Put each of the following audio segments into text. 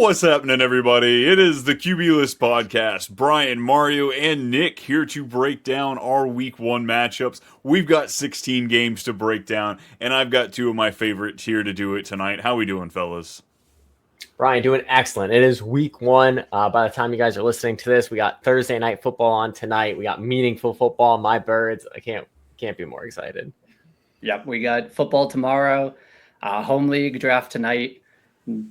What's happening, everybody? It is the QB List Podcast. Brian, Mario, and Nick here to break down our Week 1 matchups. We've got 16 games to break down, and I've got two of my favorites here to do it tonight. How we doing, fellas? Brian, doing excellent. It is Week 1. By the time you guys are listening to this, we got Thursday Night Football on tonight. We got meaningful football. My birds, I can't be more excited. Yep, we got football tomorrow, home league draft tonight.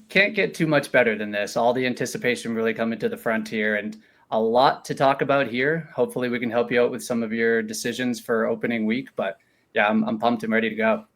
Can't get too much better than this. All the anticipation really coming to the front here, and a lot to talk about here. Hopefully we can help you out with some of your decisions for opening week, but yeah, I'm pumped and ready to go.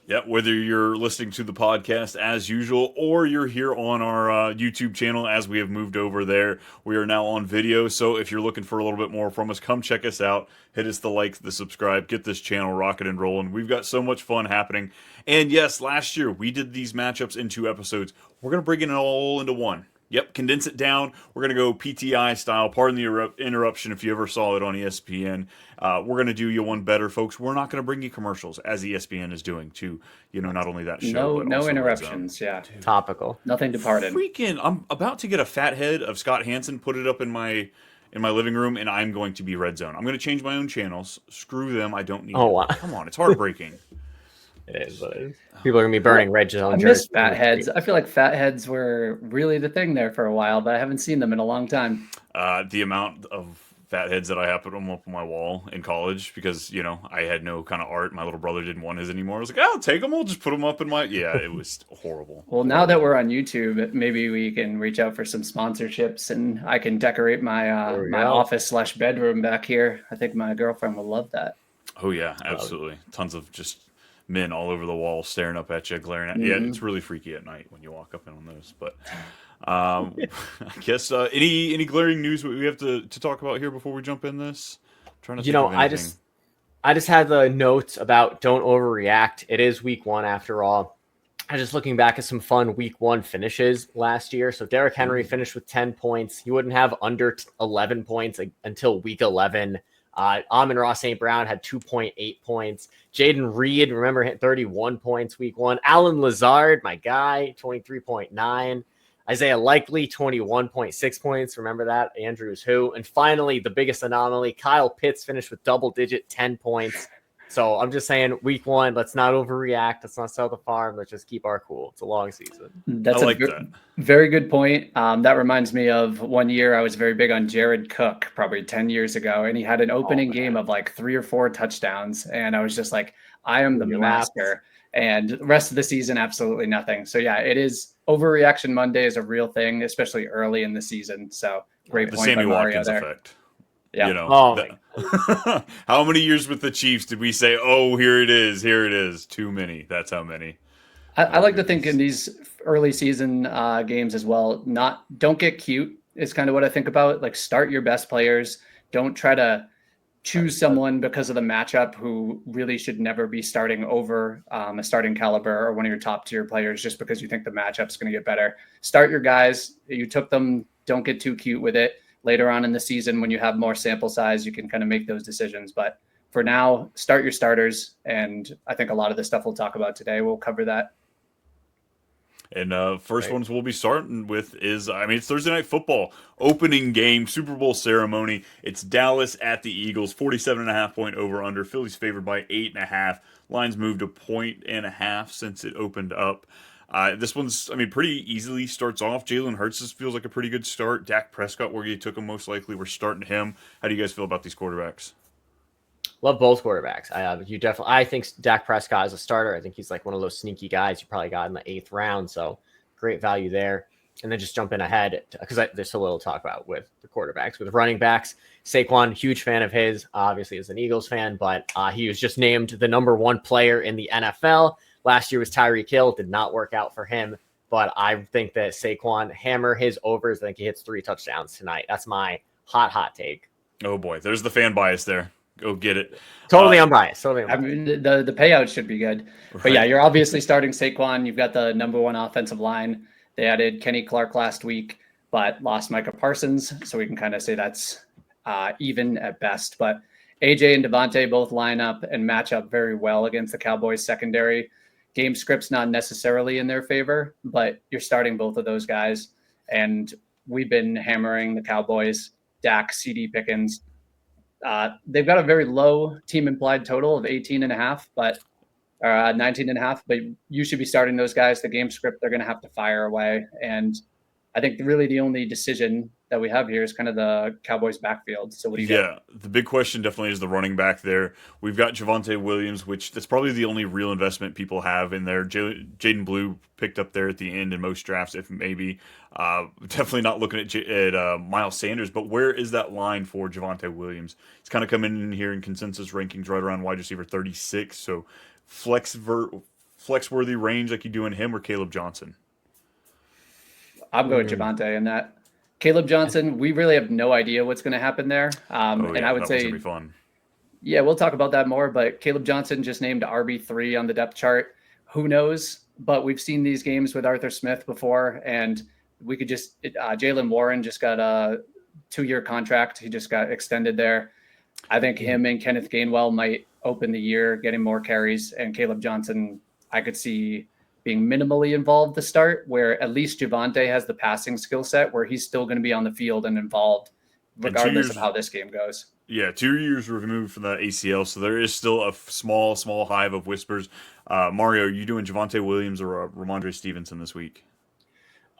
Yeah, whether you're listening to the podcast as usual or you're here on our YouTube channel as we have moved over there, we are now on video. So if you're looking for a little bit more from us, come check us out. Hit us the like, the subscribe, get this channel rocking and rolling. We've got so much fun happening. And yes, last year we did these matchups in 2 episodes. We're going to bring it all into one. Yep, condense it down. We're going to go PTI-Style. Pardon the interruption if you ever saw it on ESPN. We're going to do you one better, folks. We're not going to bring you commercials, as ESPN is doing to, not only that show, but no also interruptions. Yeah, Dude. Topical. Nothing to pardon. Freaking! I'm about to get a fat head of Scott Hansen, put it up in my living room, and I'm going to be Red Zone. I'm going to change my own channels. Screw them. I don't need. Oh, wow. Come on, it's heartbreaking. It is what it is. People are going to be burning Red Zone. I miss fat heads. I feel like fat heads were really the thing there for a while, but I haven't seen them in a long time. The amount of fat heads that I have put them up on my wall in college because, I had no kind of art. My little brother didn't want his anymore. I was like, I'll take them. I'll just put them up in my... Yeah, it was horrible. Well, now that we're on YouTube, maybe we can reach out for some sponsorships and I can decorate my my office/bedroom back here. I think my girlfriend will love that. Oh, yeah, absolutely. Tons of just men all over the wall staring up at you, glaring at you. Yeah, it's really freaky at night when you walk up in on those. But I guess any glaring news we have to talk about here before we jump in this? I'm trying to think of anything. I just had the notes about don't overreact. It is Week 1 after all. I was just looking back at some fun Week 1 finishes last year. So Derrick Henry finished with 10 points. He wouldn't have under 11 points until Week 11. Amon-Ra St. Brown had 2.8 points. Jaden Reed, remember, hit 31 points Week 1. Alan Lazard, my guy, 23.9. Isaiah Likely, 21.6 points. Remember that? Andrews who. And finally, the biggest anomaly, Kyle Pitts finished with double-digit 10 points. So I'm just saying, Week 1, let's not overreact. Let's not sell the farm. Let's just keep our cool. It's a long season. That's that. Very good point. That reminds me of one year I was very big on Jared Cook, probably 10 years ago, and he had an opening game of like 3 or 4 touchdowns, and I was just like, I am the master. And the rest of the season, absolutely nothing. So yeah, it is overreaction Monday is a real thing, especially early in the season. So great point. The Sammy Watkins effect. Yeah. How many years with the Chiefs did we say, oh, here it is? Too many. That's how many. I like to think in these early season games as well, don't get cute is kind of what I think about. Like, start your best players. Don't try to choose someone because of the matchup who really should never be starting over a starting caliber or one of your top tier players just because you think the matchup's going to get better. Start your guys. You took them. Don't get too cute with it. Later on in the season, when you have more sample size, you can kind of make those decisions. But for now, start your starters. And I think a lot of the stuff we'll talk about today, we'll cover that. And first ones we'll be starting with is, it's Thursday Night Football. Opening game, Super Bowl ceremony. It's Dallas at the Eagles, 47.5 point over-under. Philly's favored by 8.5. Lines moved a 1.5 since it opened up. This one's, pretty easily starts off. Jalen Hurts feels like a pretty good start. Dak Prescott, where you took him most likely, we're starting him. How do you guys feel about these quarterbacks? Love both quarterbacks. I think Dak Prescott is a starter. I think he's like one of those sneaky guys you probably got in the 8th round. So great value there. And then just jumping ahead because there's so little to talk about with the quarterbacks. With running backs, Saquon, huge fan of his, obviously as an Eagles fan, but he was just named the number 1 player in the NFL. Last year was Tyreek Hill. Did not work out for him. But I think that Saquon hammer his overs. I think he hits 3 touchdowns tonight. That's my hot take. Oh, boy. There's the fan bias there. Go get it. Totally unbiased. The payout should be good. Right. But yeah, you're obviously starting Saquon. You've got the number 1 offensive line. They added Kenny Clark last week, but lost Micah Parsons. So we can kind of say that's even at best. But AJ and Devontae both line up and match up very well against the Cowboys secondary. Game script's not necessarily in their favor, but you're starting both of those guys. And we've been hammering the Cowboys, Dak, CD Pickens. They've got a very low team implied total of 18.5, but 19.5, but you should be starting those guys. The game script, they're going to have to fire away. And I think really the only decision that we have here is kind of the Cowboys backfield. So what do you got? The big question definitely is the running back there. We've got Javonte Williams, which that's probably the only real investment people have in there. Jaden Blue picked up there at the end in most drafts, if maybe. Definitely not looking at Miles Sanders, but where is that line for Javonte Williams? He's kind of coming in here in consensus rankings right around wide receiver 36, so flex-worthy range like you do in him or Caleb Johnson? I'm going Javonte in that. Caleb Johnson, we really have no idea what's going to happen there. And I would say, gonna be fun. Yeah, we'll talk about that more. But Caleb Johnson just named RB3 on the depth chart. Who knows? But we've seen these games with Arthur Smith before, and we could Jalen Warren just got a 2-year contract. He just got extended there. I think him and Kenneth Gainwell might open the year getting more carries, and Caleb Johnson, I could see being minimally involved to start, where at least Javonte has the passing skill set where he's still going to be on the field and involved regardless of how this game goes. Yeah, 2 years removed from the ACL, so there is still a small hive of whispers. Mario, are you doing Javonte Williams or Ramondre Stevenson this week?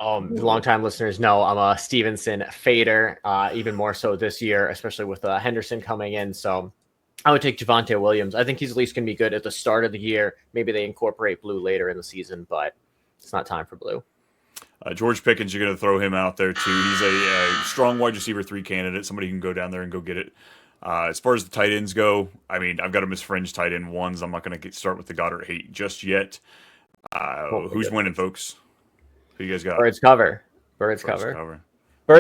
Longtime listeners know I'm a Stevenson fader, even more so this year, especially with Henderson coming in. So I would take Javonte Williams. I think he's at least going to be good at the start of the year. Maybe they incorporate Blue later in the season, but it's not time for Blue. George Pickens, you're going to throw him out there too. He's a strong wide receiver 3 candidate. Somebody who can go down there and go get it. As far as the tight ends go, I mean, I've got him as fringe tight end ones. I'm not going to start with the Goddard hate just yet. Who's winning, folks? Who you guys got? Birds cover. Birds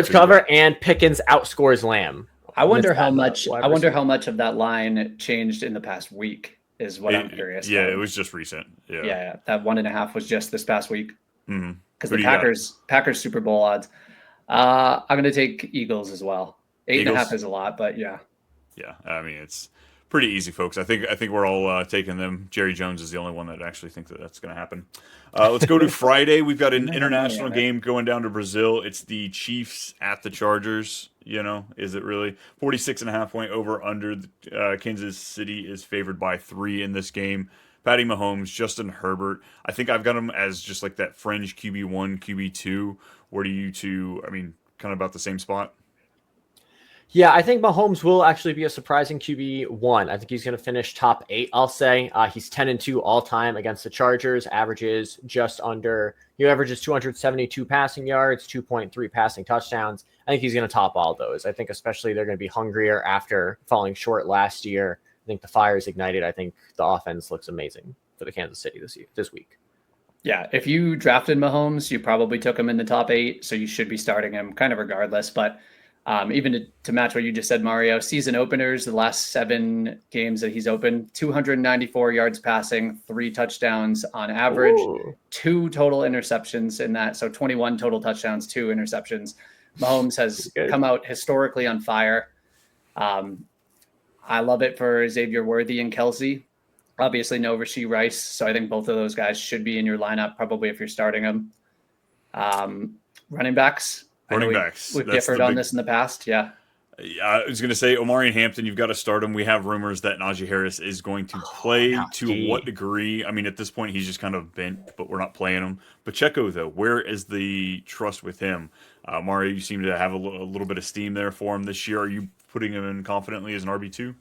cover, and Pickens outscores Lamb. I wonder how much of that line changed in the past week is what I'm curious. Yeah, it was just recent. Yeah. That 1.5 was just this past week. Mm-hmm. Because the Packers Super Bowl odds. I'm going to take Eagles as well. 8.5 is a lot, but yeah. Yeah, I mean, it's pretty easy, folks. I think we're all taking them. Jerry Jones is the only one that actually thinks that that's going to happen. Let's go to Friday. We've got an international game going down to Brazil. It's the Chiefs at the Chargers. You know, is it really 46.5 point over under? Kansas City is favored by 3 in this game. Patty Mahomes, Justin Herbert. I think I've got him as just like that fringe QB1, QB2. Where do you two? I mean, kind of about the same spot. Yeah, I think Mahomes will actually be a surprising QB1. I think he's going to finish top 8, I'll say. He's 10-2 all-time against the Chargers, averages 272 passing yards, 2.3 passing touchdowns. I think he's going to top all those. I think especially they're going to be hungrier after falling short last year. I think the fire's ignited. I think the offense looks amazing for the Kansas City this week. Yeah, if you drafted Mahomes, you probably took him in the top 8, so you should be starting him kind of regardless. But even to match what you just said, Mario, season openers, the last 7 games that he's opened, 294 yards passing, 3 touchdowns on average, 2 total interceptions in that. So 21 total touchdowns, 2 interceptions. Mahomes has come out historically on fire. I love it for Xavier Worthy and Kelsey. Obviously, no Rashee Rice. So I think both of those guys should be in your lineup, probably if you're starting them. Running backs. We've differed on this in the past. Yeah. I was going to say, Omarion Hampton, you've got to start him. We have rumors that Najee Harris is going to play. To what degree? I mean, at this point, he's just kind of bent, but we're not playing him. Pacheco, though, where is the trust with him? Mario, you seem to have a little bit of steam there for him this year. Are you putting him in confidently as an RB2?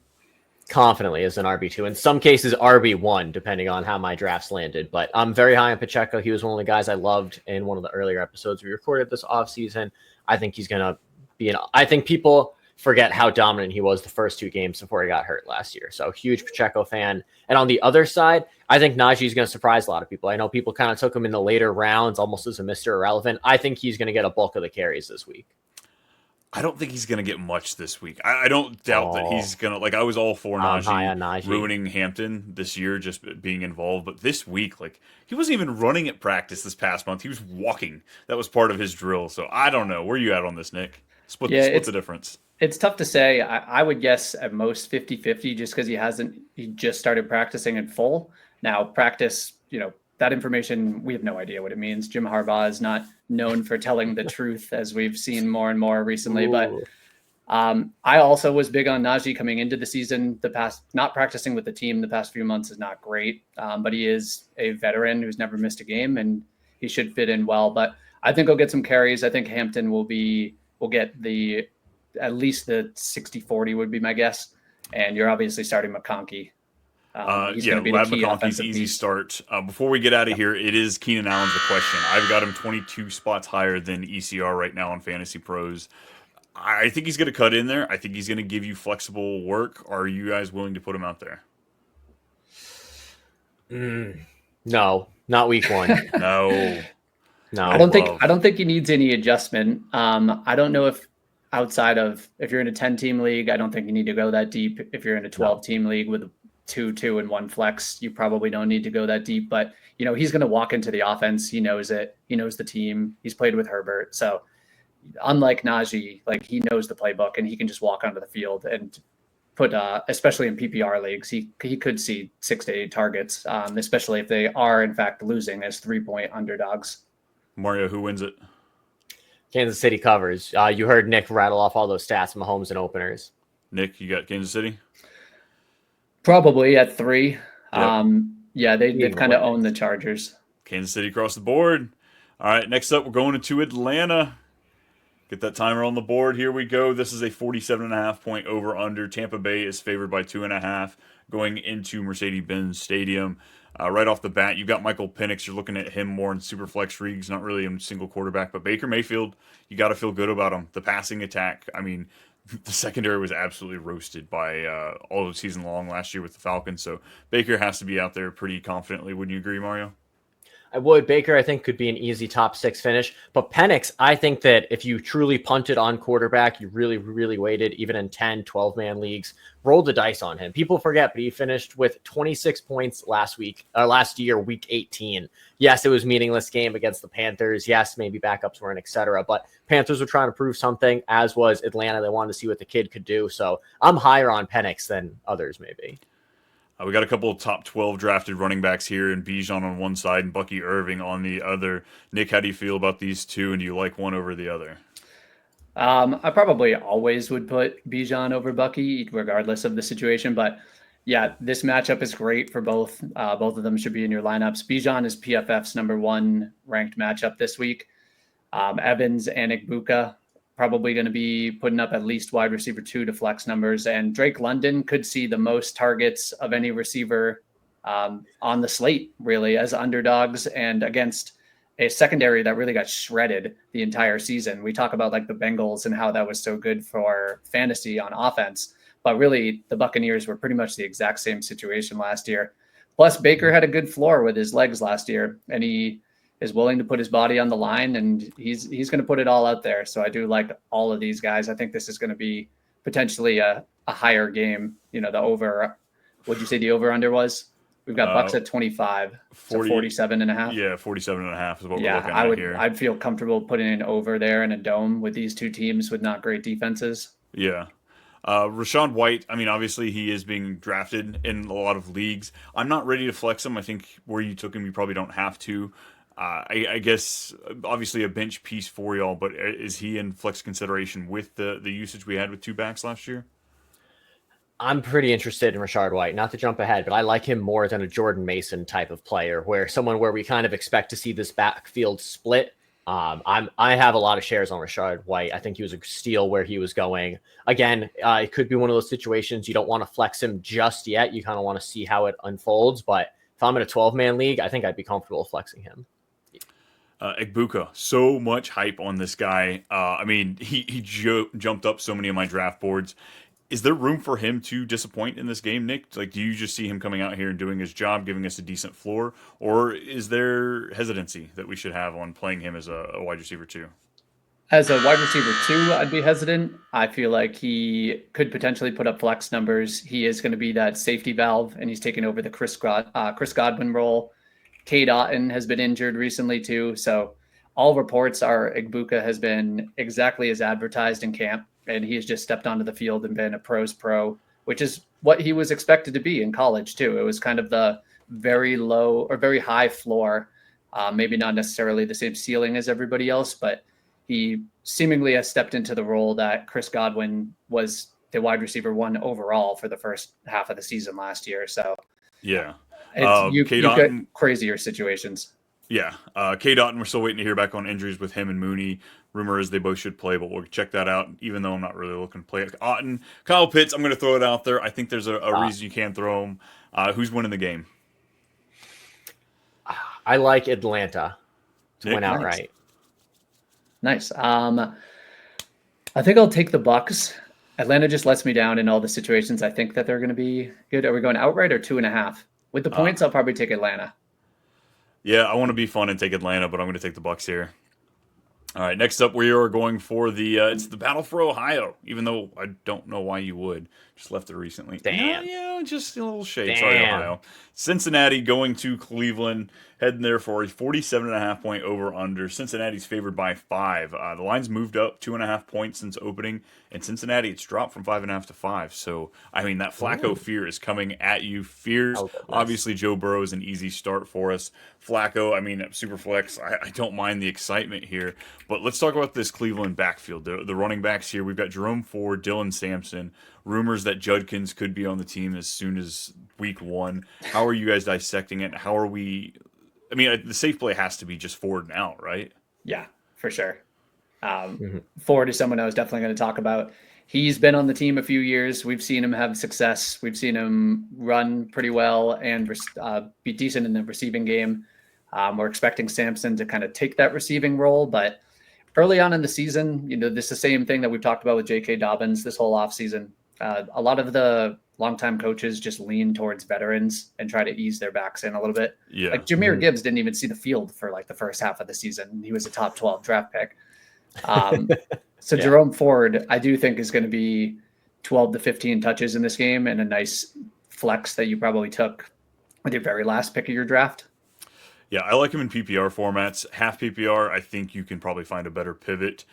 Confidently as an RB2. In some cases, RB1, depending on how my drafts landed. But I'm very high on Pacheco. He was one of the guys I loved in one of the earlier episodes we recorded this offseason. I think he's going to be I think people forget how dominant he was the first 2 games before he got hurt last year. So huge Pacheco fan. And on the other side, I think Najee is going to surprise a lot of people. I know people kind of took him in the later rounds almost as a Mr. Irrelevant. I think he's going to get a bulk of the carries this week. I don't think he's going to get much this week. I don't doubt that he's going to, like, I was all for Najee ruining Hampton this year, just being involved. But this week, like, he wasn't even running at practice this past month. He was walking. That was part of his drill. So I don't know. Where are you at on this, Nick? Split the difference. It's tough to say. I would guess at most 50-50 just because he just started practicing in full. Now, practice, that information, we have no idea what it means. Jim Harbaugh is not known for telling the truth, as we've seen more and more recently. Ooh. But I also was big on Najee coming into the season. Not practicing with the team the past few months is not great, but he is a veteran who's never missed a game, and he should fit in well. But I think he'll get some carries. I think Hampton will get at least the 60-40 would be my guess. And you're obviously starting McConkey. He's going to be the key McConkey's easy piece. start. Before we get out of here, it is Keenan Allen's the question. I've got him 22 spots higher than ECR right now on Fantasy Pros. I think he's going to cut in there. I think he's going to give you flexible work. Are you guys willing to put him out there? No, not week 1. No. I don't think he needs any adjustment. I don't know if outside of, if you're in a 10-team league, I don't think you need to go that deep. If you're in a 12-team league with 2, and 1 flex, you probably don't need to go that deep. But, he's going to walk into the offense. He knows it. He knows the team. He's played with Herbert. So unlike Najee, like, he knows the playbook and he can just walk onto the field and put, especially in PPR leagues, he could see 6 to 8 targets, especially if they are in fact losing as 3-point underdogs. Mario, who wins it? Kansas City covers. You heard Nick rattle off all those stats, Mahomes and openers. Nick, you got Kansas City? Probably at 3. Yep. They've kind of owned the Chargers. Kansas City across the board. All right, next up, we're going into Atlanta. Get that timer on the board. Here we go. This is a 47.5 point over-under. Tampa Bay is favored by 2.5 going into Mercedes-Benz Stadium. Right off the bat, you've got Michael Penix. You're looking at him more in super flex leagues, not really in single quarterback. But Baker Mayfield, you got to feel good about him. The passing attack, I mean, the secondary was absolutely roasted by all of season long last year with the Falcons. So Baker has to be out there pretty confidently. Wouldn't you agree, Mario? I would. Baker, I think, could be an easy top 6 finish. But Penix, I think that if you truly punted on quarterback, you really, really waited, even in 10, 12-man leagues, roll the dice on him. People forget, but he finished with 26 points last year, week 18. Yes, it was a meaningless game against the Panthers. Yes, maybe backups weren't, etc. But Panthers were trying to prove something, as was Atlanta. They wanted to see what the kid could do. So I'm higher on Penix than others, maybe. We got a couple of top 12 drafted running backs here, and Bijan on one side and Bucky Irving on the other. Nick, how do you feel about these two, and do you like one over the other? I probably always would put Bijan over Bucky, regardless of the situation. But yeah, this matchup is great for both. Both of them should be in your lineups. Bijan is PFF's number 1 ranked matchup this week. Evans and Igbuka probably going to be putting up at least wide receiver 2 to flex numbers. And Drake London could see the most targets of any receiver on the slate, really, as underdogs and against a secondary that really got shredded the entire season. We talk about like the Bengals and how that was so good for fantasy on offense, but really the Buccaneers were pretty much the exact same situation last year. Plus Baker had a good floor with his legs last year, and he is willing to put his body on the line, and he's going to put it all out there. So I do like all of these guys. I think this is going to be potentially a higher game. The over, what'd you say the over under was? We've got Bucks at 25, 47.5. Yeah, 47.5 is what we're looking at here. I'd feel comfortable putting an over there in a dome with these two teams with not great defenses. Yeah. Rachaad White, I mean, obviously he is being drafted in a lot of leagues. I'm not ready to flex him. I think where you took him, you probably don't have to. I guess obviously a bench piece for y'all, but is he in flex consideration with the usage we had with 2 backs last year? I'm pretty interested in Rachaad White, not to jump ahead, but I like him more than a Jordan Mason type of player, where we kind of expect to see this backfield split. I have a lot of shares on Rachaad White. I think he was a steal where he was going. Again, it could be one of those situations you don't want to flex him just yet. You kind of want to see how it unfolds. But if I'm in a 12-man league, I think I'd be comfortable flexing him. Igbuka, so much hype on this guy. I mean, he jumped up so many of my draft boards. Is there room for him to disappoint in this game, Nick? Like, do you just see him coming out here and doing his job, giving us a decent floor? Or is there hesitancy that we should have on playing him as a wide receiver 2? As a wide receiver 2, I'd be hesitant. I feel like he could potentially put up flex numbers. He is going to be that safety valve, and he's taking over the Chris Godwin role. Cade Otton has been injured recently too. So all reports are Igbuka has been exactly as advertised in camp, and he has just stepped onto the field and been a pro's pro, which is what he was expected to be in college too. It was kind of the very low or very high floor. Maybe not necessarily the same ceiling as everybody else, but he seemingly has stepped into the role that Chris Godwin was the wide receiver 1 overall for the first half of the season last year. So Yeah. you K. get Dotton, crazier situations. yeah. K. Dotton, we're still waiting to hear back on injuries with him and Mooney. Rumor is they both should play, but we'll check that out, even though I'm not really looking to play. Otten, Kyle Pitts, I'm going to throw it out there. I think there's a reason you can't throw him. Who's winning the game? I like Atlanta to Nick? win outright. Nice. I think I'll take the Bucks. Atlanta just lets me down in all the situations I think that they're going to be good. Are we going outright or 2.5? With the points, I'll probably take Atlanta. Yeah, I want to be fun and take Atlanta, but I'm going to take the Bucks here. All right, next up we are going for it's the battle for Ohio, even though I don't know why you would. Just left it recently. Damn. Yeah, just a little shade. Damn. Sorry, Ohio. Cincinnati going to Cleveland, heading there for a 47.5 point over-under. Cincinnati's favored by 5. The line's moved up 2.5 points since opening, and Cincinnati, it's dropped from 5.5 to 5. So, I mean, that Flacco fear is coming at you. Fears, obviously, Joe Burrow is an easy start for us. Flacco, I mean, super flex. I don't mind the excitement here. But let's talk about this Cleveland backfield. The running backs here, we've got Jerome Ford, Dylan Sampson. Rumors that Judkins could be on the team as soon as week 1. How are you guys dissecting it? How are we? I mean, the safe play has to be just Ford and out, right? Yeah, for sure. Ford is someone I was definitely going to talk about. He's been on the team a few years. We've seen him have success. We've seen him run pretty well and be decent in the receiving game. We're expecting Sampson to kind of take that receiving role, but early on in the season, this is the same thing that we've talked about with J.K. Dobbins this whole offseason. A lot of the longtime coaches just lean towards veterans and try to ease their backs in a little bit. Yeah. Like Jahmyr Gibbs didn't even see the field for like the first half of the season. He was a top 12 draft pick. So Jerome Ford, I do think is going to be 12 to 15 touches in this game and a nice flex that you probably took with your very last pick of your draft. Yeah, I like him in PPR formats. Half PPR, I think you can probably find a better pivot.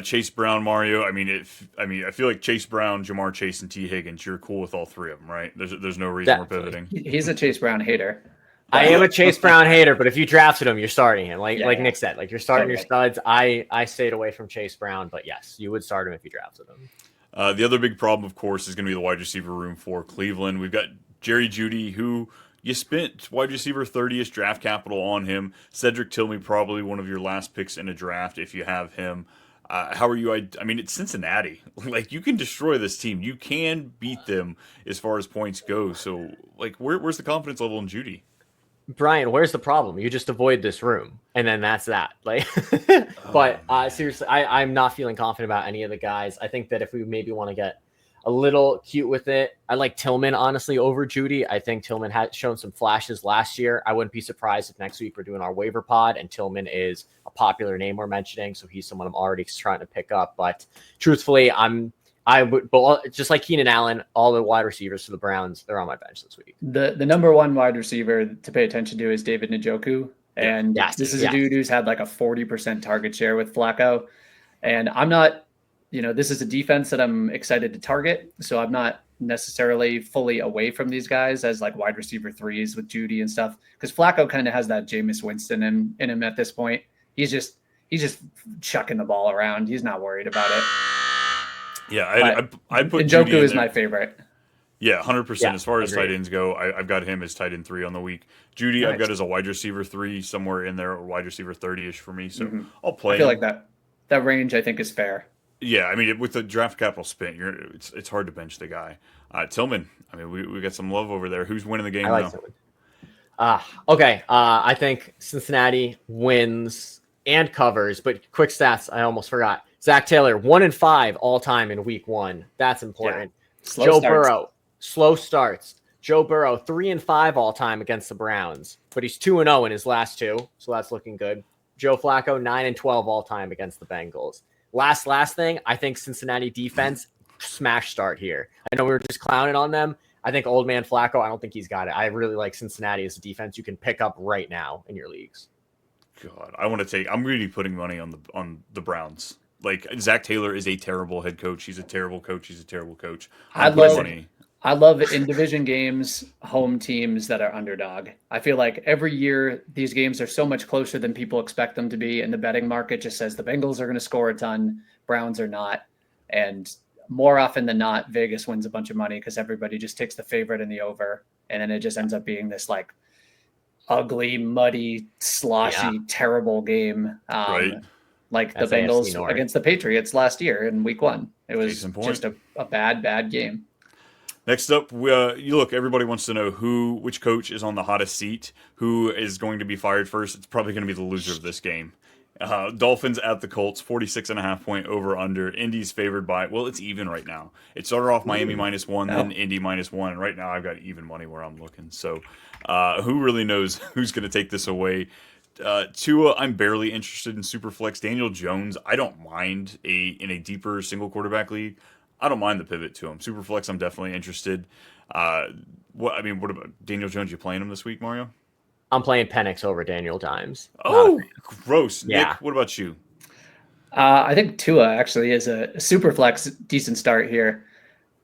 Chase Brown, Mario. I feel like Chase Brown, Jamar Chase, and T. Higgins. You're cool with all 3 of them, right? There's no reason we're pivoting. He's a Chase Brown hater. I am a Chase Brown hater, but if you drafted him, you're starting him. Like Nick said, like you're starting your studs. I stayed away from Chase Brown, but yes, you would start him if you drafted him. The other big problem, of course, is going to be the wide receiver room for Cleveland. We've got Jerry Jeudy, who you spent wide receiver 30th draft capital on him. Cedric Tillman, probably one of your last picks in a draft if you have him. How are you? I mean, it's Cincinnati. Like, you can destroy this team. You can beat them as far as points go. So, like, where's the confidence level in Jeudy? Brian, where's the problem? You just avoid this room, and then that's that. Like, but seriously, I'm not feeling confident about any of the guys. I think that if we maybe want to get a little cute with it, I like Tillman honestly over Jeudy. I think Tillman had shown some flashes last year. I wouldn't be surprised if next week we're doing our waiver pod and Tillman is a popular name we're mentioning, so he's someone I'm already trying to pick up. But truthfully, I would, but just like Keenan Allen, all the wide receivers for the Browns, they're on my bench this week. The number 1 wide receiver to pay attention to is David Njoku. And this is a dude who's had like a 40% target share with Flacco. And I'm not, this is a defense that I'm excited to target. So I'm not necessarily fully away from these guys as like wide receiver 3s with Jeudy and stuff. Because Flacco kind of has that Jameis Winston in him at this point. He's just chucking the ball around. He's not worried about it. Yeah, I'd put Njoku is my favorite. Yeah, 100%. Yeah, as far as agreed. tight ends go, I've got him as tight end 3 on the week. Jeudy, I've got as a wide receiver 3 somewhere in there, or wide receiver 30-ish for me. So I'll play. I feel like that range I think is fair. Yeah, I mean, with the draft capital spent, it's hard to bench the guy. Tillman, I mean, we got some love over there. Who's winning the game I like now? Tillman. Okay. I think Cincinnati wins and covers, but quick stats, I almost forgot. Zach Taylor, 1-5 all time in week 1. That's important. Yeah. Joe Burrow, slow starts. Joe Burrow, 3-5 all time against the Browns, but he's 2-0 in his last 2, so that's looking good. Joe Flacco, 9-12 all time against the Bengals. Last thing, I think Cincinnati defense smash start here. I know we were just clowning on them. I think old man Flacco, I don't think he's got it. I really like Cincinnati as a defense you can pick up right now in your leagues. God, I'm really putting money on the Browns. Like, Zach Taylor is a terrible head coach. He's a terrible coach. I'd I love in division games, home teams that are underdog. I feel like every year these games are so much closer than people expect them to be. And the betting market just says the Bengals are going to score a ton, Browns are not. And more often than not, Vegas wins a bunch of money because everybody just takes the favorite and the over. And then it just ends up being this like ugly, muddy, sloshy, terrible game. Right. Like the That's AFC Bengals North. against the Patriots last year in week 1. It Case was in point. just a bad game. Next up, you look. Everybody wants to know which coach is on the hottest seat, who is going to be fired first. It's probably going to be the loser of this game. Dolphins at the Colts, 46.5-point over under. Indy's favored by, well, it's even right now. It started off Miami -1, then Indy -1, and right now I've got even money where I'm looking. So, who really knows who's going to take this away? Tua, I'm barely interested in Superflex. Daniel Jones, I don't mind in a deeper single quarterback league. I don't mind the pivot to him. Superflex, I'm definitely interested. What about Daniel Jones? You playing him this week, Mario? I'm playing Penix over Daniel Dimes. Oh, gross. Yeah. Nick, what about you? I think Tua actually is a super flex, decent start here.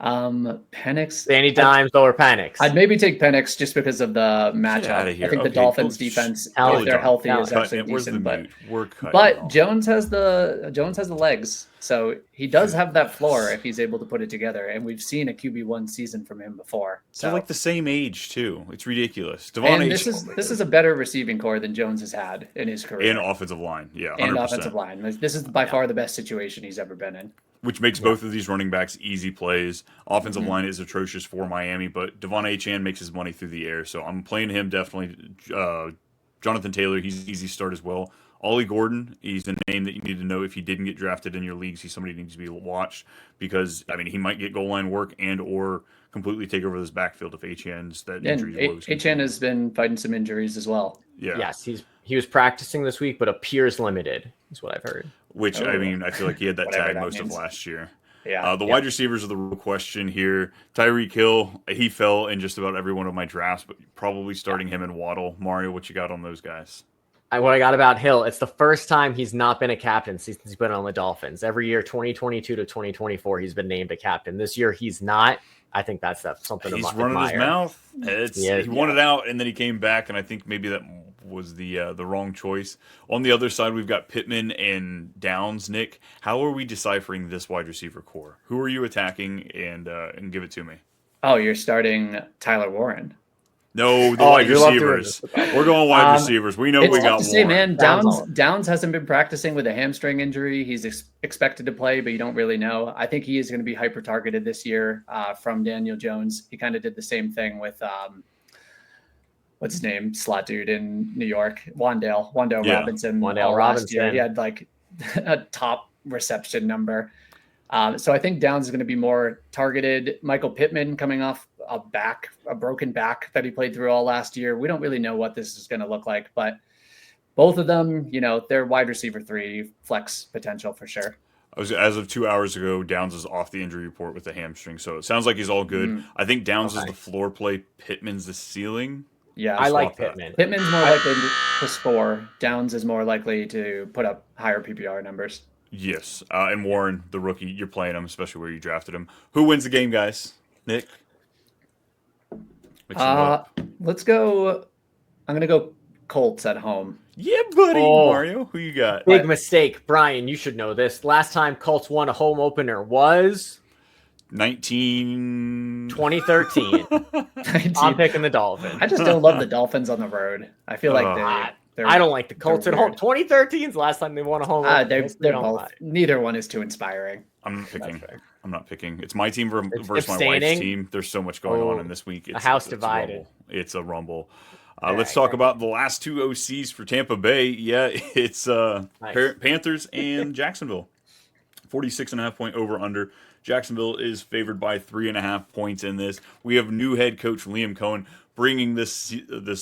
Penix. Danny Dimes over Penix. I'd maybe take Penix just because of the Get matchup. outta here. I think Okay, the Dolphins well, defense, Talent. if they're healthy, is Talent. actually Where's decent. the mute? We're cutting But off. Jones has the legs, so he does have that floor if he's able to put it together. And we've seen a QB1 season from him before. So They're like the same age too. It's ridiculous. Devon and this is a better receiving core than Jones has had in his career. and offensive line, yeah, 100%. And offensive line. This is by far the best situation he's ever been in. Which makes both of these running backs easy plays. Offensive line is atrocious for Miami, but Devon Achane makes his money through the air, so I'm playing him definitely. Jonathan Taylor, he's easy start as well. Ollie Gordon, he's the name that you need to know if he didn't get drafted in your leagues. He's somebody who needs to be watched because he might get goal line work and or completely take over this backfield if Achane's that injury woes. Achane has been fighting some injuries as well. Yeah. Yes, he was practicing this week, but appears limited, is what I've heard. Which, I feel like he had that Whatever tag that most means. of last year. Yeah. The wide receivers are the real question here. Tyreek Hill, he fell in just about every one of my drafts, but probably starting him and Waddle. Mario, what you got on those guys? What I got about Hill, it's the first time he's not been a captain since he's been on the Dolphins. Every year, 2022 to 2024, he's been named a captain. This year, he's not. I think that's something He's to running admire. his mouth. He Yeah. wanted out, and then he came back, and I think maybe that was the wrong choice. On the other side, we've got Pittman and Downs. Nick, how are we deciphering this wide receiver core? Who are you attacking, and give it to me? Oh, you're starting Tyler Warren. No, the Oh, wide you love doing receivers. We're going wide receivers. We know It's we tough got to say, Warren. man. Downs hasn't been practicing with a hamstring injury. He's expected to play, but you don't really know. I think he is going to be hyper targeted this year from Daniel Jones. He kind of did the same thing with what's his name, slot dude in New York, Wandale Robinson. Wandale Last year, Robinson. he had like a top reception number. So I think Downs is going to be more targeted. Michael Pittman coming off a broken back that he played through all last year. We don't really know what this is going to look like, but both of them, they're wide receiver 3 flex potential for sure. As of 2 hours ago, Downs is off the injury report with the hamstring, so it sounds like he's all good. I think Downs is the floor play. Pittman's the ceiling. Yeah, I like that. Pittman. Pittman's more likely to score. Downs is more likely to put up higher PPR numbers. Yes, and Warren, the rookie, you're playing him, especially where you drafted him. Who wins the game, guys? Nick? Let's go. I'm going to go Colts at home. Yeah, buddy. Oh. Mario, who you got? Big mistake. Brian, you should know this. Last time Colts won a home opener was 2013. I'm picking the Dolphins. I just don't love the Dolphins on the road. I feel like they're I don't like the Colts at home. weird. 2013 is the last time they won a home opener. They're both. Neither one is too inspiring. I'm not picking. It's my team versus my wife's abstaining. team. There's so much going on in this week. It's house it's divided. A rumble. It's a rumble. Let's talk about the last 2 OCs for Tampa Bay. Yeah, it's Nice. Panthers and Jacksonville. 46.5-point over under. Jacksonville is favored by 3.5 points in this. We have new head coach Liam Cohen bringing this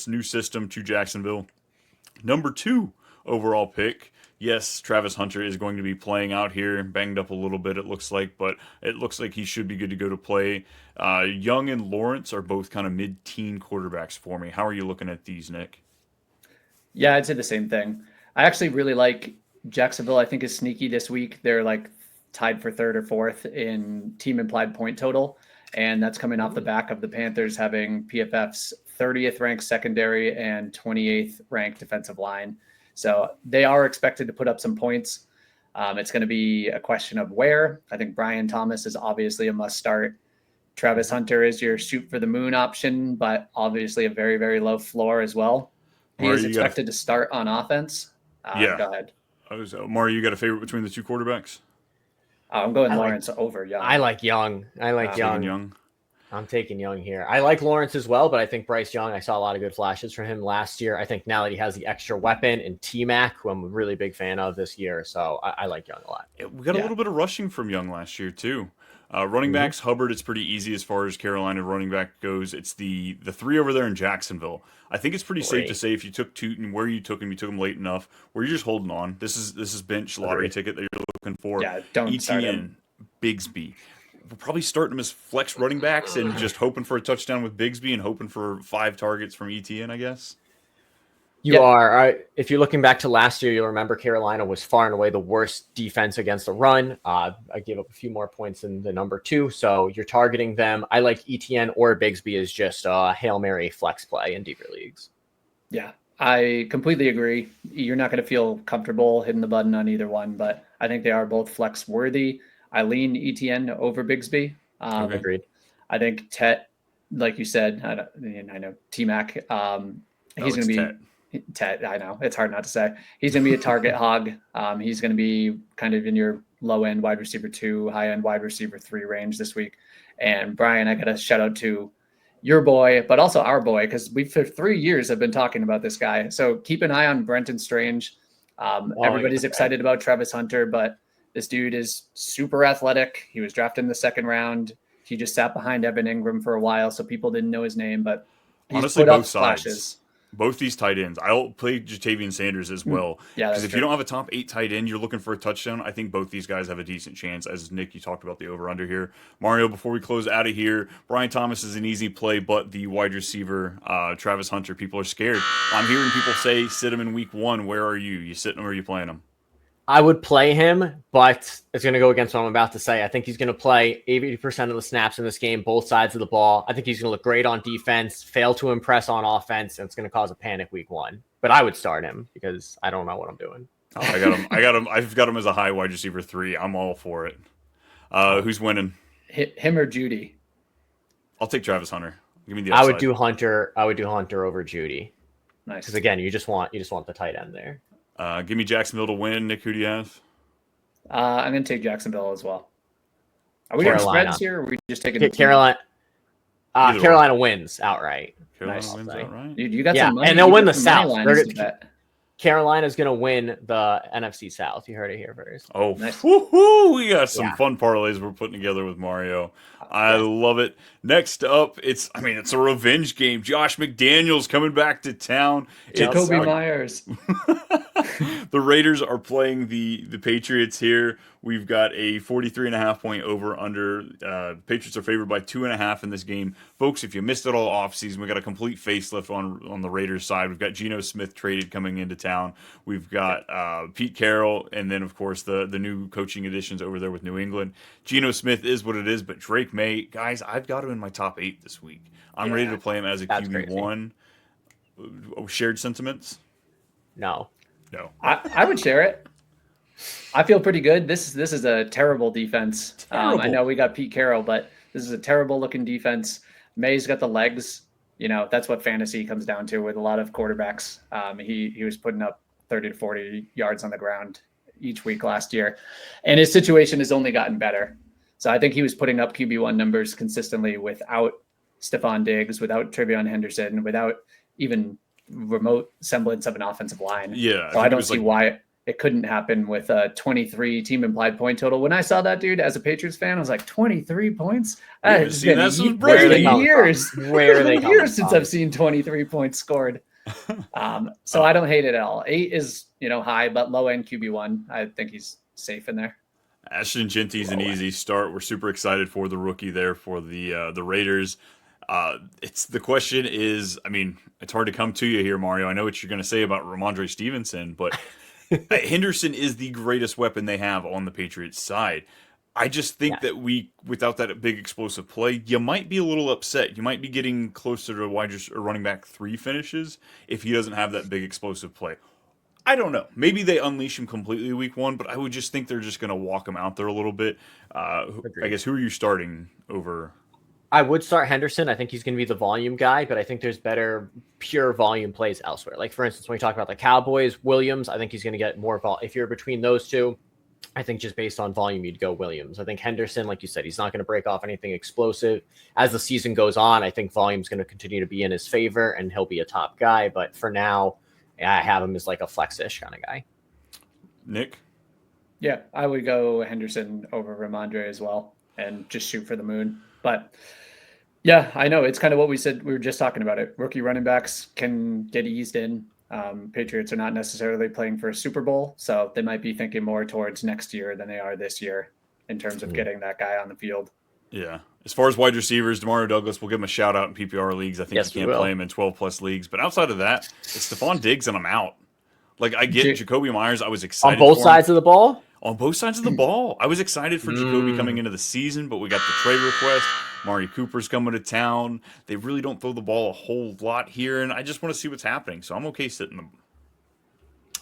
new system to Jacksonville. Number 2 overall pick. Yes, Travis Hunter is going to be playing out here, banged up a little bit, it looks like, but it looks like he should be good to go to play. Young and Lawrence are both kind of mid-teen quarterbacks for me. How are you looking at these, Nick? Yeah, I'd say the same thing. I actually really like Jacksonville. I think is sneaky this week. They're like tied for 3rd or 4th in team implied point total. And that's coming off the back of the Panthers having PFF's 30th ranked secondary and 28th ranked defensive line. So they are expected to put up some points. It's going to be a question of where. I think Brian Thomas is obviously a must start. Travis Hunter is your shoot for the moon option, but obviously a very, very low floor as well. He is expected to start on offense. Yeah. Go ahead. Mario, you got a favorite between the two quarterbacks? I'm going Lawrence over Young. I like Young. Young. I'm taking Young here. I like Lawrence as well, but I think Bryce Young, I saw a lot of good flashes from him last year. I think now that he has the extra weapon in T-Mac, who I'm a really big fan of this year, so I like Young a lot. We got a little bit of rushing from Young last year, too. Running backs, Hubbard, it's pretty easy as far as Carolina running back goes. It's the three over there in Jacksonville. I think it's pretty safe to say if you took Tootin, where you took him late enough, where you're just holding on. This is bench lottery ticket that you're looking for. Yeah, don't start him. Bigsby. We're probably starting them as flex running backs and just hoping for a touchdown with Bigsby and hoping for 5 targets from ETN, I guess. You are. If you're looking back to last year, you'll remember Carolina was far and away the worst defense against the run. I gave up a few more points than the number 2, so you're targeting them. I like ETN or Bigsby as just a Hail Mary flex play in deeper leagues. Yeah, I completely agree. You're not going to feel comfortable hitting the button on either one, but I think they are both flex worthy. I lean ETN over Bigsby. Agreed. I think Tet, like you said, I know T-Mac. He's going to be Tet. I know it's hard not to say. He's going to be a target hog. He's going to be kind of in your low end wide receiver 2, high end wide receiver 3 range this week. And Brian, I got to shout out to your boy, but also our boy, because we for 3 years have been talking about this guy. So keep an eye on Brenton Strange. Everybody's excited about Travis Hunter, but this dude is super athletic. He was drafted in the 2nd round. He just sat behind Evan Ingram for a while, so people didn't know his name. But honestly, both sides, both these tight ends. I'll play Jatavian Sanders as well. Because if you don't have a top 8 tight end, you're looking for a touchdown. I think both these guys have a decent chance. As Nick, you talked about the over/under here. Mario, before we close out of here, Brian Thomas is an easy play, but the wide receiver, Travis Hunter, people are scared. I'm hearing people say sit him in week 1. Where are you? You sitting him or are you playing him? I would play him, but it's going to go against what I'm about to say. I think he's going to play 80% of the snaps in this game, both sides of the ball. I think he's going to look great on defense, fail to impress on offense, and it's going to cause a panic week 1. But I would start him because I don't know what I'm doing. Oh, I got him. I've got him as a high wide receiver 3. I'm all for it. Who's winning? Him or Judy? I'll take Travis Hunter. Give me the upside. I would do Hunter over Judy. Nice. Because again, you just want the tight end there. Give me Jacksonville to win. Nick, who do you have? I'm going to take Jacksonville as well. Are we doing spreads here, or are we just taking Carolina? Carolina wins outright. Carolina wins outright. Dude, you got some money. And they'll win the South. Carolina's going to win the NFC South. You heard it here first. Oh, nice. Woo-hoo! We got some fun parlays we're putting together with Mario. I love it. Next up, it's a revenge game. Josh McDaniels coming back to town. Jacoby Myers. The Raiders are playing the Patriots here. We've got a 43.5 point over under. Patriots are favored by 2.5 in this game. Folks, if you missed it all offseason, we got a complete facelift on the Raiders side. We've got Geno Smith traded coming into town. We've got Pete Carroll, and then, of course, the new coaching additions over there with New England. Geno Smith is what it is, but Drake May, guys, I've got him in my top 8 this week. I'm ready to play him as a QB1. Shared sentiments? No. I would share it. I feel pretty good. This is a terrible defense. I know we got Pete Carroll, but this is a terrible looking defense. May's got the legs. That's what fantasy comes down to with a lot of quarterbacks. He was putting up 30 to 40 yards on the ground each week last year, and his situation has only gotten better. So I think he was putting up QB1 numbers consistently without Stephon Diggs, without Trevion Henderson, without even remote semblance of an offensive line. Yeah. So I don't see why it couldn't happen with a 23 team implied point total. When I saw that dude as a Patriots fan, I was like, 23 points? It's been years since I've seen 23 points scored. So I don't hate it at all. 8 is, high, but low end QB1. I think he's safe in there. Ashton Genty's an easy start. We're super excited for the rookie there for the Raiders. The question is, it's hard to come to you here, Mario. I know what you're going to say about Ramondre Stevenson, but Henderson is the greatest weapon they have on the Patriots side. I just think that without that big explosive play, you might be a little upset. You might be getting closer to or running back 3 finishes if he doesn't have that big explosive play. I don't know. Maybe they unleash him completely week 1, but I would just think they're just going to walk him out there a little bit. I guess who are you starting over? I would start Henderson. I think he's going to be the volume guy, but I think there's better pure volume plays elsewhere. Like, for instance, when we talk about the Cowboys, Williams, I think he's going to get more volume. If you're between those two, I think just based on volume, you'd go Williams. I think Henderson, like you said, he's not going to break off anything explosive. As the season goes on, I think volume's going to continue to be in his favor, and he'll be a top guy. But for now, I have him as like a flex-ish kind of guy. Nick? Yeah, I would go Henderson over Ramondre as well and just shoot for the moon. But yeah, I know. It's kind of what we said. We were just talking about it. Rookie running backs can get eased in. Patriots are not necessarily playing for a Super Bowl, so they might be thinking more towards next year than they are this year in terms of getting that guy on the field. Yeah. As far as wide receivers, Demario Douglas, we'll give him a shout out in PPR leagues. I think you can't play him in 12-plus leagues. But outside of that, it's Stephon Diggs, and I'm out. Like, I get Jacoby Myers. I was excited on both sides of the ball. On both sides of the ball. I was excited for Jacoby coming into the season, but we got the trade request. Mari Cooper's coming to town. They really don't throw the ball a whole lot here, and I just want to see what's happening. So I'm okay sitting them.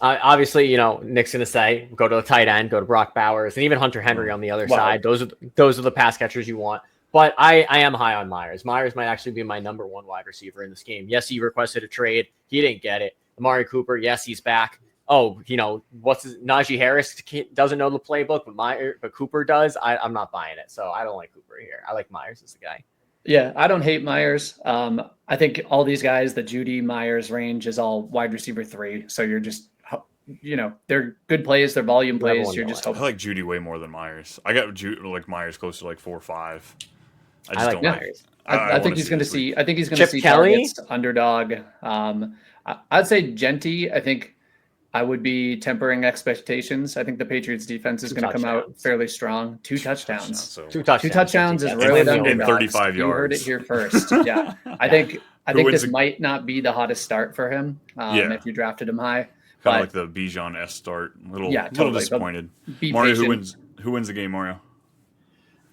Obviously, Nick's going to say, go to the tight end, go to Brock Bowers, and even Hunter Henry on the other side. Those are the pass catchers you want. But I am high on Myers. Myers might actually be my number 1 wide receiver in this game. Yes, he requested a trade. He didn't get it. Amari Cooper, yes, he's back. Oh, Najee Harris doesn't know the playbook, but Cooper does. I'm not buying it. So I don't like Cooper here. I like Myers as the guy. Yeah, I don't hate Myers. I think all these guys, the Judy Myers range is all wide receiver 3. So you're just, they're good plays, they're volume plays. You're just hoping. I like Judy way more than Myers. I got Myers close to like 4 or 5. I like Myers. I think he's going to see. I think he's going to see targets, underdog. I'd say Genty. I think I would be tempering expectations. I think the Patriots defense is going to come out fairly strong. 2 touchdowns. Two touchdowns is road underdogs. 35 yards. You heard it here first. Yeah, I think this might not be the hottest start for him. If you drafted him high, kind of like the Bijan S start. Little disappointed. Mario, who wins the game, Mario?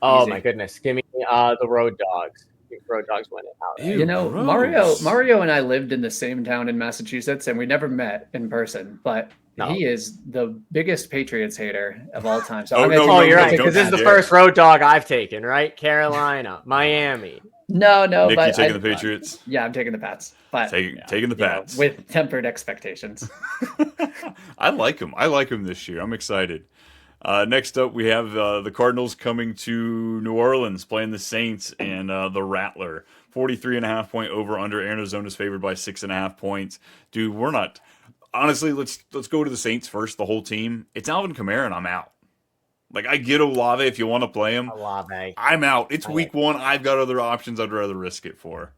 Oh, easy. My goodness. Give me the Road Dogs. Road Dogs win it. Mario and I lived in the same town in Massachusetts, and we never met in person, but he is the biggest Patriots hater of all time. So you're right, because this is the first Road Dog I've taken, right? Carolina, Miami. No, Nick, but you taking the Patriots? Yeah, I'm taking the Pats. But taking the Pats with tempered expectations. I like him. I like him this year. I'm excited. Next up, we have the Cardinals coming to New Orleans, playing the Saints and the Rattler. 43.5 point over under. Arizona's favored by 6.5 points. Dude, we're not. Honestly, let's go to the Saints first. The whole team. It's Alvin Kamara, and I'm out. Like, I get Olave if you want to play him. Olave. I'm out. It's week 1. I've got other options I'd rather risk it for.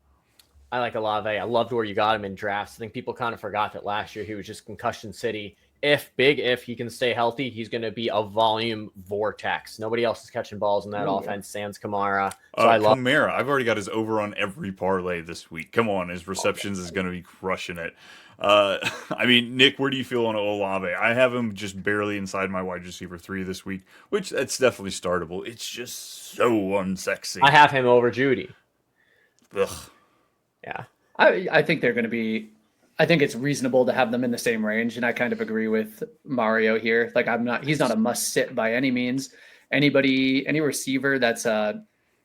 I like Olave. I loved where you got him in drafts. I think people kind of forgot that last year he was just concussion city. If he can stay healthy, he's going to be a volume vortex. Nobody else is catching balls in that offense. Sans Kamara. So I love Kamara. I've already got his over on every parlay this week. Come on, his receptions is going to be crushing it. I mean, Nick, where do you feel on Olave? I have him just barely inside my wide receiver 3 this week, which that's definitely startable. It's just so unsexy. I have him over Judy. Ugh. Yeah. I think they're going to be. I think it's reasonable to have them in the same range, and I kind of agree with Mario here. Like, he's not a must sit by any means. Any receiver that's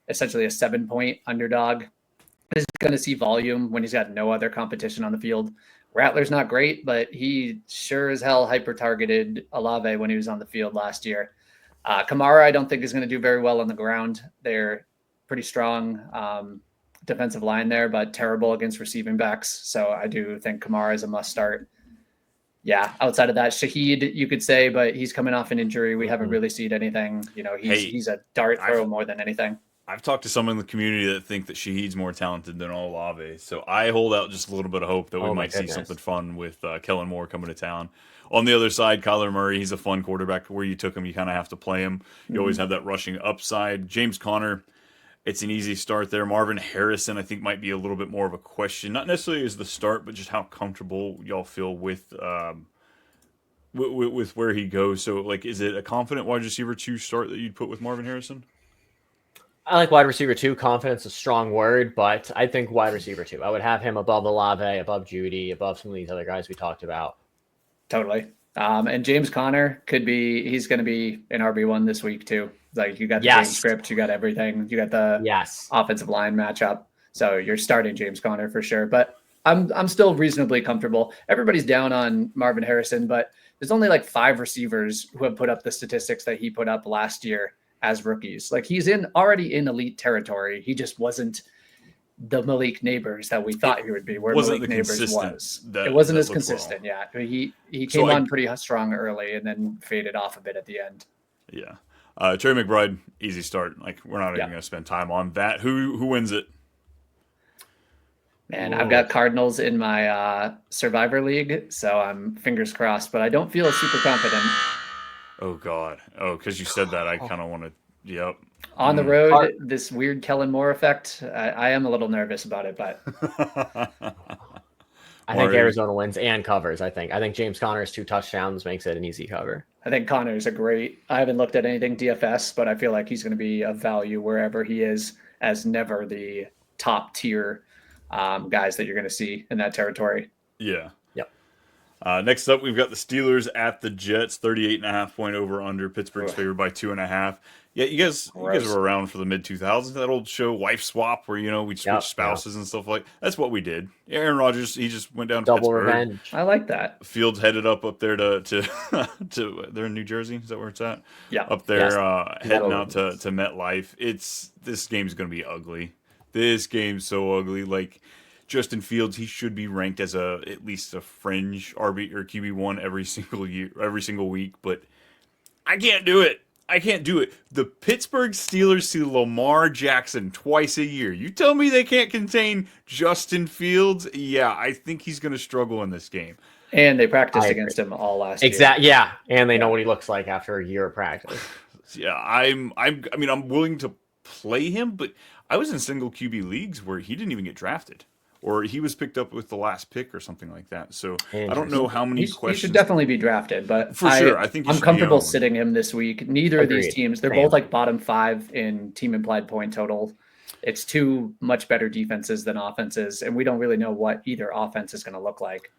essentially a 7-point underdog is going to see volume when he's got no other competition on the field. Rattler's not great, but he sure as hell hyper targeted Olave when he was on the field last year. Kamara, I don't think is going to do very well on the ground. They're pretty strong. Defensive line there, but terrible against receiving backs. So I do think Kamara is a must start. Yeah, outside of that, Shaheed, you could say, but he's coming off an injury. We haven't really seen anything. He's a dart throw more than anything. I've talked to some in the community that think that Shaheed's more talented than Olave. So I hold out just a little bit of hope that we might see something fun with Kellen Moore coming to town. On the other side, Kyler Murray, he's a fun quarterback. Where you took him, you kind of have to play him. You always have that rushing upside. James Conner, it's an easy start there. Marvin Harrison, I think, might be a little bit more of a question. Not necessarily as the start, but just how comfortable y'all feel with with where he goes. So, like, is it a confident wide receiver 2 start that you'd put with Marvin Harrison? I like wide receiver 2. Confidence is a strong word, but I think wide receiver 2. I would have him above Olave, above Judy, above some of these other guys we talked about. Totally. And James Conner he's going to be an RB1 this week too. Like you got the game script, you got everything, you got the offensive line matchup. So you're starting James Conner for sure. But I'm still reasonably comfortable. Everybody's down on Marvin Harrison, but there's only like 5 receivers who have put up the statistics that he put up last year as rookies. Like he's already in elite territory. He just wasn't the Malik Neighbors that we thought he would be, where Malik Neighbors was. It wasn't as consistent. Well. Yeah. He came on pretty strong early and then faded off a bit at the end. Yeah. Terry McBride, easy start. Like we're not even going to spend time on that. Who wins it? Man, I've got Cardinals in my Survivor League, so I'm fingers crossed, but I don't feel super confident. Oh, God. Oh, because you said that, I kind of want to, yep. On the road, this weird Kellen Moore effect, I am a little nervous about it, but... I think Arizona wins and covers, I think. James Conner's 2 touchdowns makes it an easy cover. I think Conner's I haven't looked at anything DFS, but I feel like he's going to be of value wherever he is, as never the top tier guys that you're going to see in that territory. Yeah. Yep. Next up, we've got the Steelers at the Jets, 38.5 point over under. Pittsburgh's favored by 2.5. Yeah, you guys were around for the mid 2000s. That old show, Wife Swap, where we switch spouses and stuff like. That's what we did. Aaron Rodgers, he just went down to Double Pittsburgh. revenge. I like that. Fields headed up there to they're in New Jersey. Is that where it's at? Yeah. Up there, heading out to MetLife. This game's gonna be ugly. This game's so ugly. Like Justin Fields, he should be ranked as at least a fringe RB or QB1 every single week, but I can't do it. The Pittsburgh Steelers see Lamar Jackson twice a year. You tell me they can't contain Justin Fields? Yeah, I think he's going to struggle in this game. And they practiced against him all last year. Exactly. Yeah, and they know what he looks like after a year of practice. Yeah, I'm willing to play him, but I was in single QB leagues where he didn't even get drafted. Or he was picked up with the last pick or something like that. So I don't know how many questions. He should definitely be drafted, but for sure, I think I'm comfortable sitting him this week. Neither of these teams, they're both like bottom 5 in team implied point total. It's 2 much better defenses than offenses, and we don't really know what either offense is going to look like.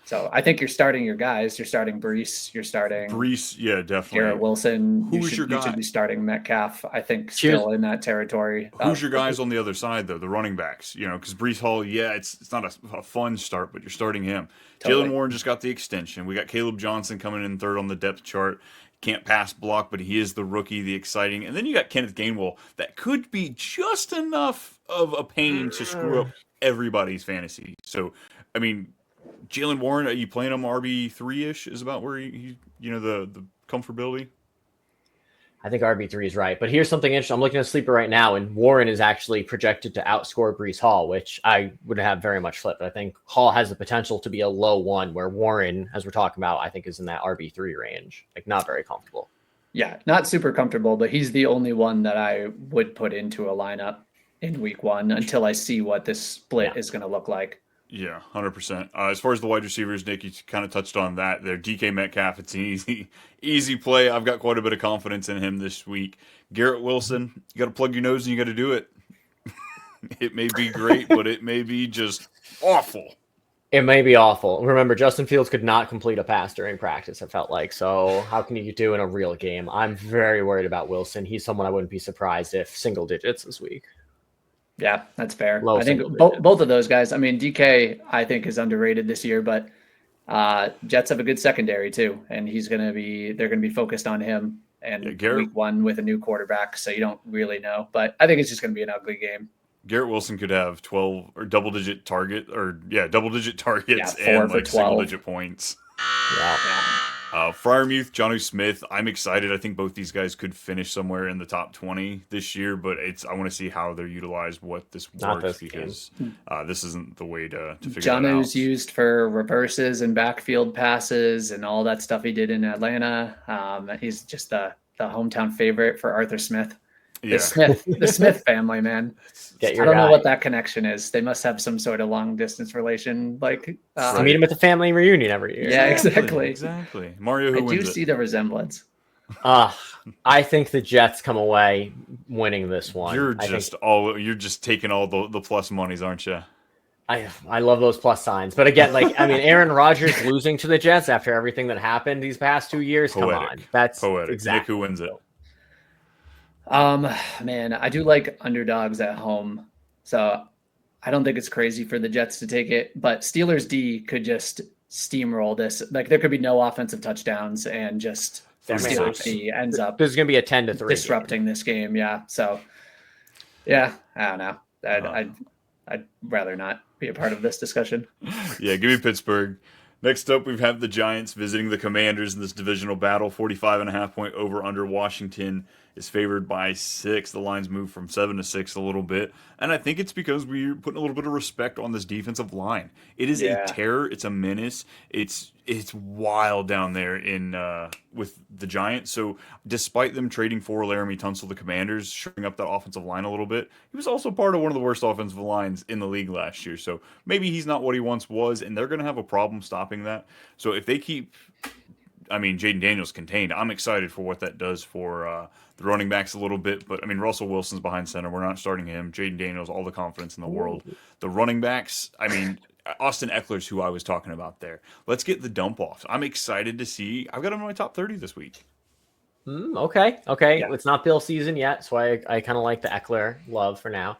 So I think you're starting your guys. You're starting Brees. Yeah, definitely. Garrett Wilson. Who's your guy? You should be starting Metcalf. I think still in that territory. Who's your guys on the other side though? The running backs. Because Brees Hall, it's not a fun start, but you're starting him. Totally. Jalen Warren just got the extension. We got Caleb Johnson coming in third on the depth chart. Can't pass block, but he is the rookie, the exciting. And then you got Kenneth Gainwell. That could be just enough of a pain to screw up everybody's fantasy. So, Jalen Warren, are you playing him RB3-ish is about where he the comfortability? I think RB3 is right. But here's something interesting. I'm looking at Sleeper right now, and Warren is actually projected to outscore Brees Hall, which I would have very much flipped. I think Hall has the potential to be a low 1, where Warren, as we're talking about, I think is in that RB3 range. Like, not very comfortable. Yeah, not super comfortable, but he's the only one that I would put into a lineup in week 1 until I see what this split is going to look like. Yeah, 100%. As far as the wide receivers, Nick, you kind of touched on that. They're DK Metcalf. It's an easy play. I've got quite a bit of confidence in him this week. Garrett Wilson, you got to plug your nose and you got to do it. It may be great, but it may be just awful. It may be awful. Remember, Justin Fields could not complete a pass during practice, it felt like. So how can you do in a real game? I'm very worried about Wilson. He's someone I wouldn't be surprised if single digits this week. Yeah, that's fair. I think both of those guys. DK, I think, is underrated this year, but Jets have a good secondary too, and they're going to be focused on him. And week 1 with a new quarterback, so you don't really know. But I think it's just going to be an ugly game. Garrett Wilson could have 12 or double-digit targets and like single-digit points. Yeah. Freiermuth, Jonnu Smith, I'm excited. I think both these guys could finish somewhere in the top 20 this year, but I want to see how they're utilized, what this works, because this isn't the way to figure that out. Jonnu's used for reverses and backfield passes and all that stuff he did in Atlanta. He's just the hometown favorite for Arthur Smith. Yeah. The Smith family, man. Get I your don't know guy. what that connection is. They must have some sort of long distance relation. Like, Just meet him at the family reunion every year. Yeah, exactly. Exactly. Mario, who I wins do it? see the resemblance. I think the Jets come away winning this one. You're just taking all the plus monies, aren't you? I love those plus signs. But again, like, I mean, Aaron Rodgers losing to the Jets after everything that happened these past 2 years. Poetic. Come on. That's poetic. exactly. Nick, who wins it? Man, I do like underdogs at home. So I don't think it's crazy for the Jets to take it, but Steelers D could just steamroll this. Like, there could be no offensive touchdowns and just Steelers D ends up There's going to be a 10-3 disrupting this game. Yeah. So yeah, I don't know. I'd rather not be a part of this discussion. Yeah, give me Pittsburgh. Next up, we've had the Giants visiting the Commanders in this divisional battle. 45.5 point over under. Washington is favored by 6. The lines moved from 7 to 6 a little bit. And I think it's because we're putting a little bit of respect on this defensive line. It is a terror. It's a menace. It's wild down there in with the Giants. So despite them trading for Laramie Tunsil, the Commanders, shoring up that offensive line a little bit, he was also part of one of the worst offensive lines in the league last year. So maybe he's not what he once was, and they're going to have a problem stopping that. So if they keep, Jaden Daniels contained, I'm excited for what that does for the running backs a little bit. But, Russell Wilson's behind center. We're not starting him. Jaden Daniels, all the confidence in the world. The running backs, Austin Eckler's who I was talking about there. Let's get the dump offs. I'm excited to see. I've got him in my top 30 this week. Okay. Yeah. It's not Bill season yet, so I kind of like the Eckler love for now.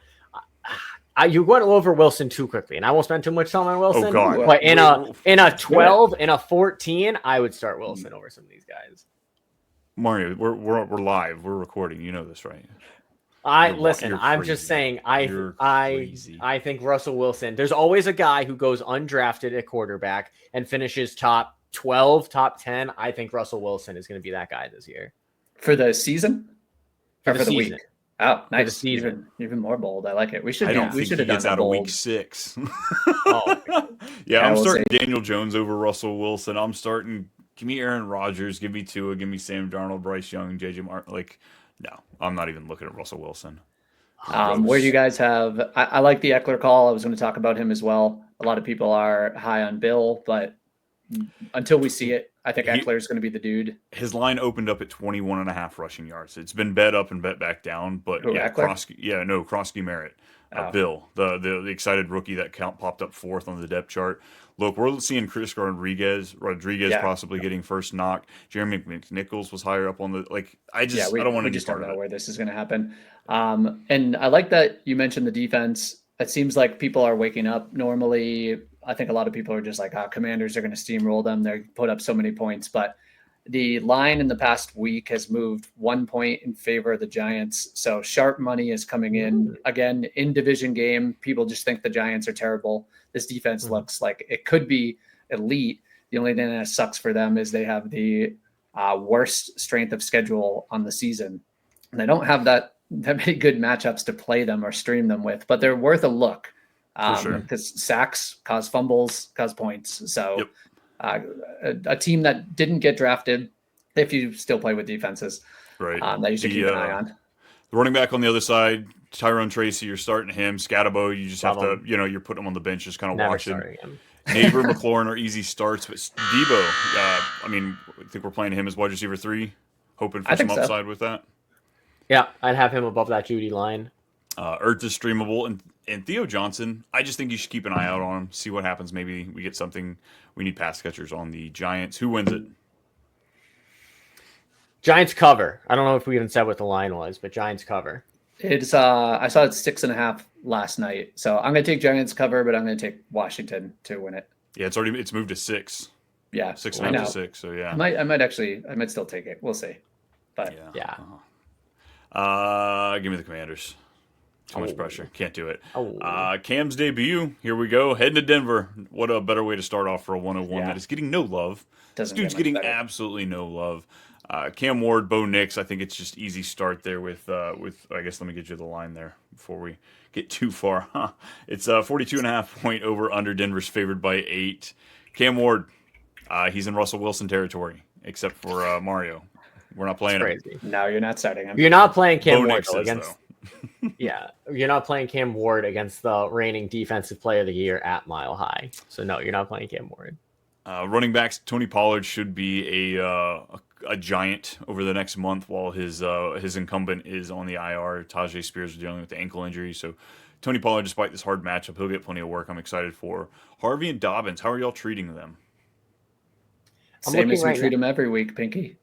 You went over Wilson too quickly, and I won't spend too much time on Wilson. Oh God! But in a 12, in a 14, I would start Wilson over some of these guys. Mario, we're live. We're recording. You know this, right? I'm just saying. I think Russell Wilson. There's always a guy who goes undrafted at quarterback and finishes top 12, top 10. I think Russell Wilson is going to be that guy this year for the season or for the week. Oh, nice! Even more bold. I like it. We should. I don't think he gets out of week 6. I'm starting Daniel Jones over Russell Wilson. I'm starting. Give me Aaron Rodgers. Give me Tua. Give me Sam Darnold, Bryce Young, JJ Martin. No, I'm not even looking at Russell Wilson. Where do you guys have? I like the Eckler call. I was going to talk about him as well. A lot of people are high on Bill, but until we see it, I think Eckler is going to be the dude. His line opened up at 21.5 rushing yards. It's been bet up and bet back down, but Krosky Merritt, Bill, the excited rookie that popped up 4th on the depth chart. Look, we're seeing Chris Rodriguez possibly getting first knock. Jeremy McNichols was higher up on the I don't want to just don't know where this is going to happen. And I like that you mentioned the defense. It seems like people are waking up. Normally, I think a lot of people are just like, Commanders are going to steamroll them. They put up so many points, but the line in the past week has moved 1 point in favor of the Giants. So sharp money is coming in again in division game. People just think the Giants are terrible. This defense looks like it could be elite. The only thing that sucks for them is they have the worst strength of schedule on the season. And they don't have that many good matchups to play them or stream them with, but they're worth a look. Because sacks cause fumbles, cause points. So a team that didn't get drafted, if you still play with defenses, that you should keep an eye on. The running back on the other side, Tyrone Tracy, you're starting him. Scatabo, you just have to, you're putting him on the bench, just kind of watching. Neighbor, McLaurin are easy starts, but Debo, I think we're playing him as wide receiver 3, hoping for some upside with that. Yeah, I'd have him above that Judy line. Ertz is streamable, and Theo Johnson, I just think you should keep an eye out on him, see what happens. Maybe we get something. We need pass catchers on the Giants. Who wins it? Giants cover. I don't know if we even said what the line was, but Giants cover. It's I saw it's 6.5 last night, so I'm going to take Giants cover, but I'm going to take Washington to win it. Yeah, it's moved to 6. Yeah, 6.5 to 6. So yeah, I might still take it. We'll see. But give me the Commanders. Too much pressure. Can't do it. Cam's debut. Here we go. Heading to Denver. What a better way to start off for a 101 that is getting no love. This dude's getting absolutely no love. Cam Ward, Bo Nix. I think it's just easy start there with I guess let me get you the line there before we get too far. It's 42.5 point over under. Denver's favored by 8. Cam Ward. He's in Russell Wilson territory, except for Mario. We're not playing him. Crazy. No, you're not starting him. You're not playing Cam Bo Ward Nix though, is, against. though. Yeah, you're not playing Cam Ward against the reigning defensive player of the year at Mile High. So no, you're not playing Cam Ward. Running backs, Tony Pollard should be a giant over the next month while his incumbent is on the IR. Tajay Spears is dealing with the ankle injury. So Tony Pollard, despite this hard matchup, he'll get plenty of work. I'm excited for Harvey and Dobbins. How are y'all treating them? Same as we treat him every week, Pinky.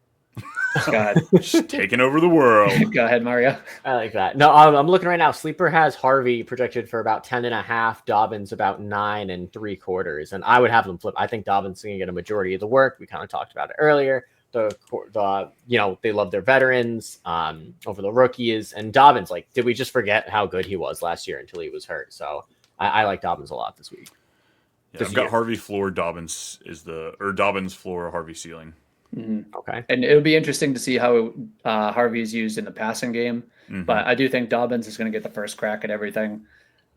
Go ahead. Just taking over the world. Go ahead, Mario. I like that. No, I'm looking right now. Sleeper has Harvey projected for about 10.5, Dobbins about 9 3/4, and I would have them flip. I think Dobbins is going to get a majority of the work. We kind of talked about it earlier. The they love their veterans over the rookies, and Dobbins. Like, did we just forget how good he was last year until he was hurt? So I like Dobbins a lot this week. Yeah, I've got Harvey floor. Dobbins Dobbins floor. Harvey ceiling. Mm-hmm. Okay. And it'll be interesting to see how Harvey is used in the passing game. Mm-hmm. But I do think Dobbins is going to get the first crack at everything.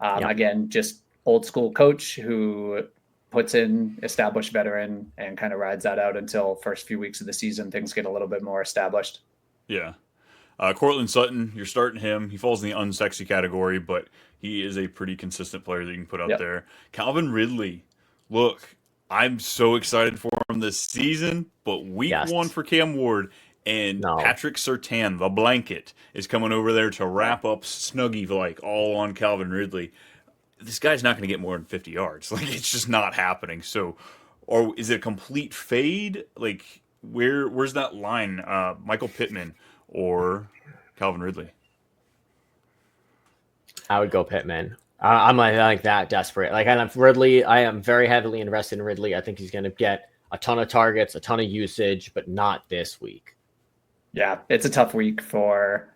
Again, just old school coach who puts in established veteran and kind of rides that out until first few weeks of the season. Things get a little bit more established. Yeah. Cortland Sutton, you're starting him. He falls in the unsexy category, but he is a pretty consistent player that you can put out there. Calvin Ridley, look, I'm so excited for him this season, but week 1 for Cam Ward and Patrick Surtain, the blanket, is coming over there to wrap up Snuggie like all on Calvin Ridley. This guy's not going to get more than 50 yards. Like, it's just not happening. So, or is it a complete fade? Like, where's that line? Michael Pittman or Calvin Ridley? I would go Pittman. I'm like that desperate. Like, Ridley, I am very heavily invested in Ridley. I think he's going to get a ton of targets, a ton of usage, but not this week. Yeah, it's a tough week for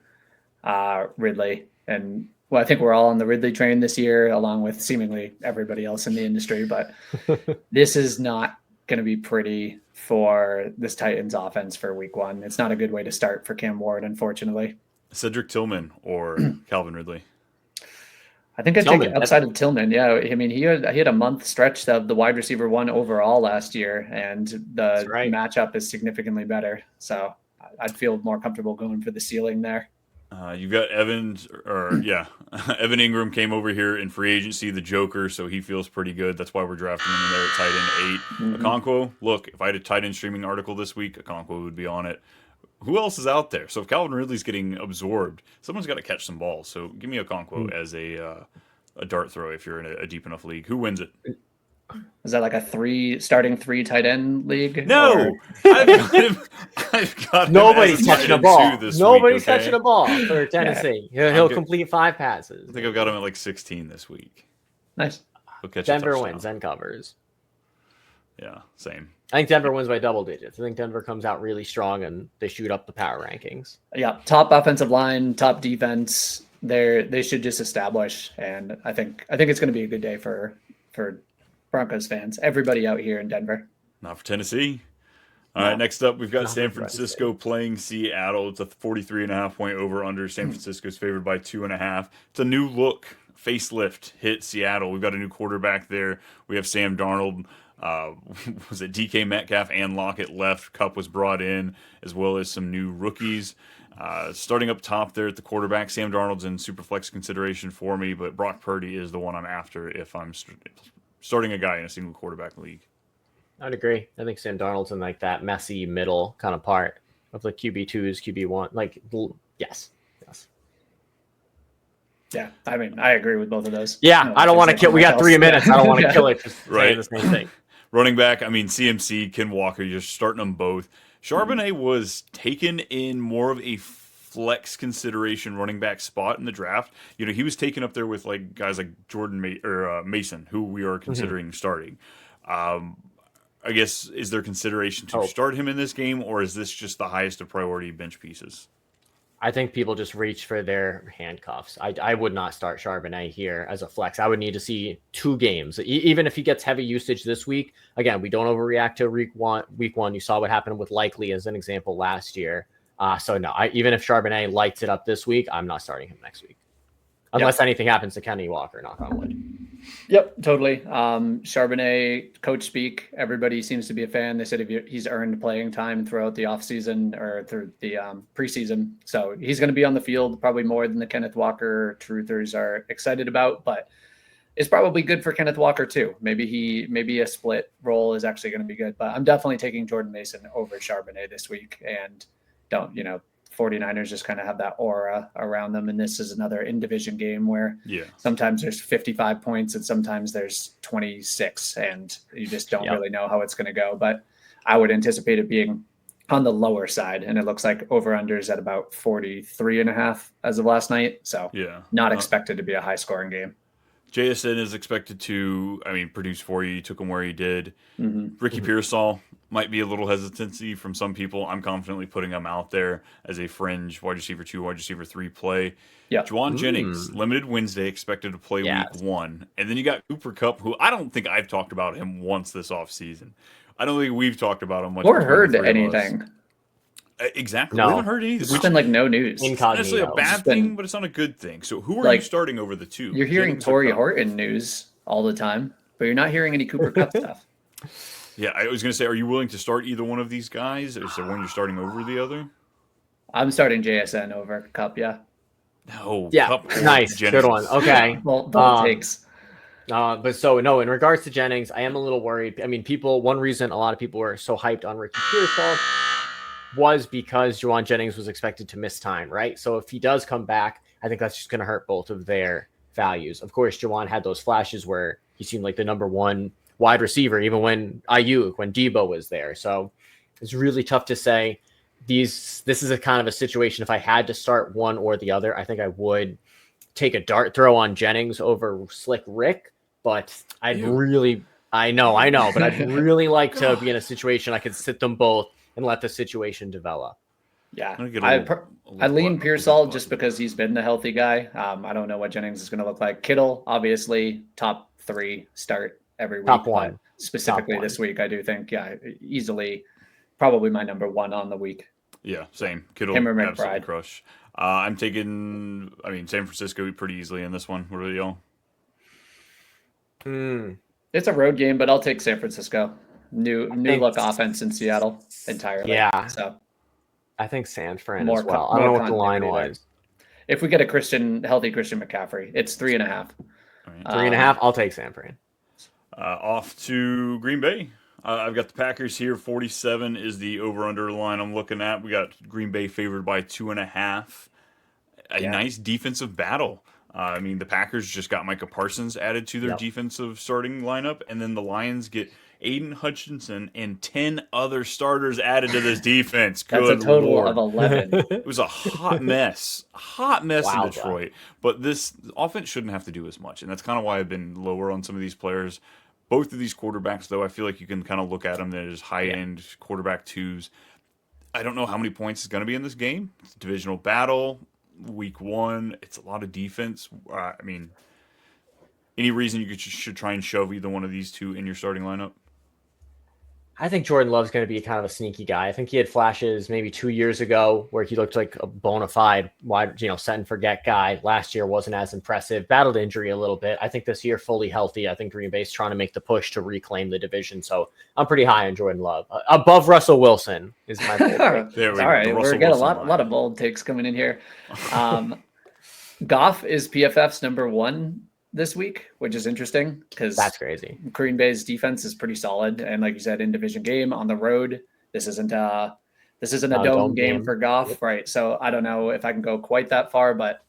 Ridley. And well, I think we're all on the Ridley train this year, along with seemingly everybody else in the industry. But this is not going to be pretty for this Titans offense for week 1. It's not a good way to start for Cam Ward, unfortunately. Cedric Tillman or Calvin Ridley? I think I'd take it outside of Tillman. Yeah, I mean, he had a month stretch of the wide receiver 1 overall last year, and the matchup is significantly better. So I'd feel more comfortable going for the ceiling there. You've got Evan Ingram came over here in free agency, the Joker, so he feels pretty good. That's why we're drafting him in there at tight end 8. Mm-hmm. Okonkwo, look, if I had a tight end streaming article this week, Okonkwo would be on it. Who else is out there? So if Calvin Ridley's getting absorbed, someone's got to catch some balls. So give me Okonkwo as a dart throw if you're in a deep enough league. Who wins it? Is that like a starting 3 tight end league? No, I've got nobody's touching a ball. Nobody's touching a ball for Tennessee. Yeah. He'll complete 5 passes. I think I've got him at like 16 this week. Nice. Denver wins and covers. Yeah, same. I think Denver wins by double digits. I think Denver comes out really strong and they shoot up the power rankings. Yeah, top offensive line, top defense. They should just establish, and I think it's going to be a good day for Broncos fans. Everybody out here in Denver. Not for Tennessee. All right, next up we've got San Francisco playing Seattle. It's a 43.5 point over under. San Francisco's favored by 2.5. It's a new look, facelift hit Seattle. We've got a new quarterback there. We have Sam Darnold. Was it DK Metcalf and Lockett left? Kupp was brought in, as well as some new rookies. Starting up top there at the quarterback, Sam Darnold's in super flex consideration for me, but Brock Purdy is the one I'm after if I'm starting a guy in a single quarterback league. I'd agree. I think Sam Darnold's in like that messy middle kind of part of the QB2s, QB1. Like, yes. Yeah, I mean, I agree with both of those. Yeah, I don't want to kill. We got 3 minutes. I don't want to kill it. Just saying the same thing. Running back, I mean, CMC, Ken Walker, you're starting them both. Charbonnet was taken in more of a flex consideration running back spot in the draft. You know, he was taken up there with like guys like Mason, who we are considering starting. I guess, is there consideration to start him in this game, or is this just the highest of priority bench pieces? I think people just reach for their handcuffs. I would not start Charbonnet here as a flex. I would need to see 2 games. Even if he gets heavy usage this week, again, we don't overreact to week one. You saw what happened with Likely as an example last year. So no, even if Charbonnet lights it up this week, I'm not starting him next week. Unless anything happens to Kenny Walker, knock on wood. Yep, totally. Charbonnet, coach speak. Everybody seems to be a fan. They said he's earned playing time throughout the offseason or through the preseason. So he's going to be on the field probably more than the Kenneth Walker truthers are excited about, but it's probably good for Kenneth Walker too. Maybe a split role is actually going to be good, but I'm definitely taking Jordan Mason over Charbonnet this week, and don't, 49ers just kind of have that aura around them. And this is another in-division game where sometimes there's 55 points and sometimes there's 26, and you just don't really know how it's going to go. But I would anticipate it being on the lower side, and it looks like over-unders at about 43.5 as of last night. So not expected to be a high-scoring game. JSN is expected to, produce for you. You took him where he did. Ricky Pearsall might be a little hesitancy from some people. I'm confidently putting him out there as a fringe wide receiver 2, wide receiver 3 play. Juwan Jennings, limited Wednesday, expected to play week 1. And then you got Cooper Kupp, who I don't think I've talked about him once this offseason. I don't think we've talked about him much. Or heard anything. Exactly. No. We haven't heard anything. It's been like no news. It's not necessarily a bad thing, but it's not a good thing. So who are you starting over the two? You're hearing Torrey Horton news all the time, but you're not hearing any Cooper Kupp stuff. Yeah, I was going to say, are you willing to start either one of these guys? Is there one you're starting over the other? I'm starting JSN over Kupp, yeah. No. Yeah, Kupp nice. Jennings. Good one. Okay. Bold takes. In regards to Jennings, I am a little worried. One reason a lot of people were so hyped on Ricky Pearsall was because Juwan Jennings was expected to miss time, right? So if he does come back, I think that's just going to hurt both of their values. Of course, Juwan had those flashes where he seemed like the number one wide receiver, even when Debo was there. So it's really tough to say. This is a kind of a situation. If I had to start one or the other, I think I would take a dart throw on Jennings over Slick Rick, but I know, but I'd really like to be in a situation I could sit them both and let the situation develop. Yeah, I lean Pearsall just because he's been the healthy guy. I don't know what Jennings is going to look like. Kittle, obviously, top 3 start every week. Top 1. Specifically this week, I do think, easily probably my number 1 on the week. Yeah, same. Kittle, Him or absolutely McBride. crush. I'm taking, San Francisco pretty easily in this one. What are y'all? It's a road game, but I'll take San Francisco. New look offense in Seattle entirely. Yeah. So I think San Fran as well. I don't know what the line was. If we get a healthy Christian McCaffrey, it's 3.5. Right. 3.5. I'll take San Fran. Off to Green Bay. I've got the Packers here. 47 is the over-under line I'm looking at. We got Green Bay favored by 2.5. Nice defensive battle. The Packers just got Micah Parsons added to their defensive starting lineup, and then the Lions get Aiden Hutchinson and 10 other starters added to this defense. That's Good a total Lord. of 11. It was a hot mess. In Detroit. But this offense shouldn't have to do as much, and that's kind of why I've been lower on some of these players. Both of these quarterbacks, though, I feel like you can kind of look at them as high-end quarterback 2s. I don't know how many points is going to be in this game. It's a divisional battle. Week 1, it's a lot of defense. Any reason you should try and shove either one of these two in your starting lineup? I think Jordan Love's going to be kind of a sneaky guy. I think he had flashes maybe 2 years ago where he looked like a bona fide wide, set and forget guy. Last year wasn't as impressive. Battled injury a little bit. I think this year fully healthy. I think Green Bay's trying to make the push to reclaim the division. So I'm pretty high on Jordan Love. Above Russell Wilson is my bold take. All right, we're getting a lot of bold takes coming in here. Goff is PFF's number 1 this week, which is interesting because that's crazy. Green Bay's defense is pretty solid, and like you said, in division game on the road, this isn't a dome game for Goff, right? So I don't know if I can go quite that far, but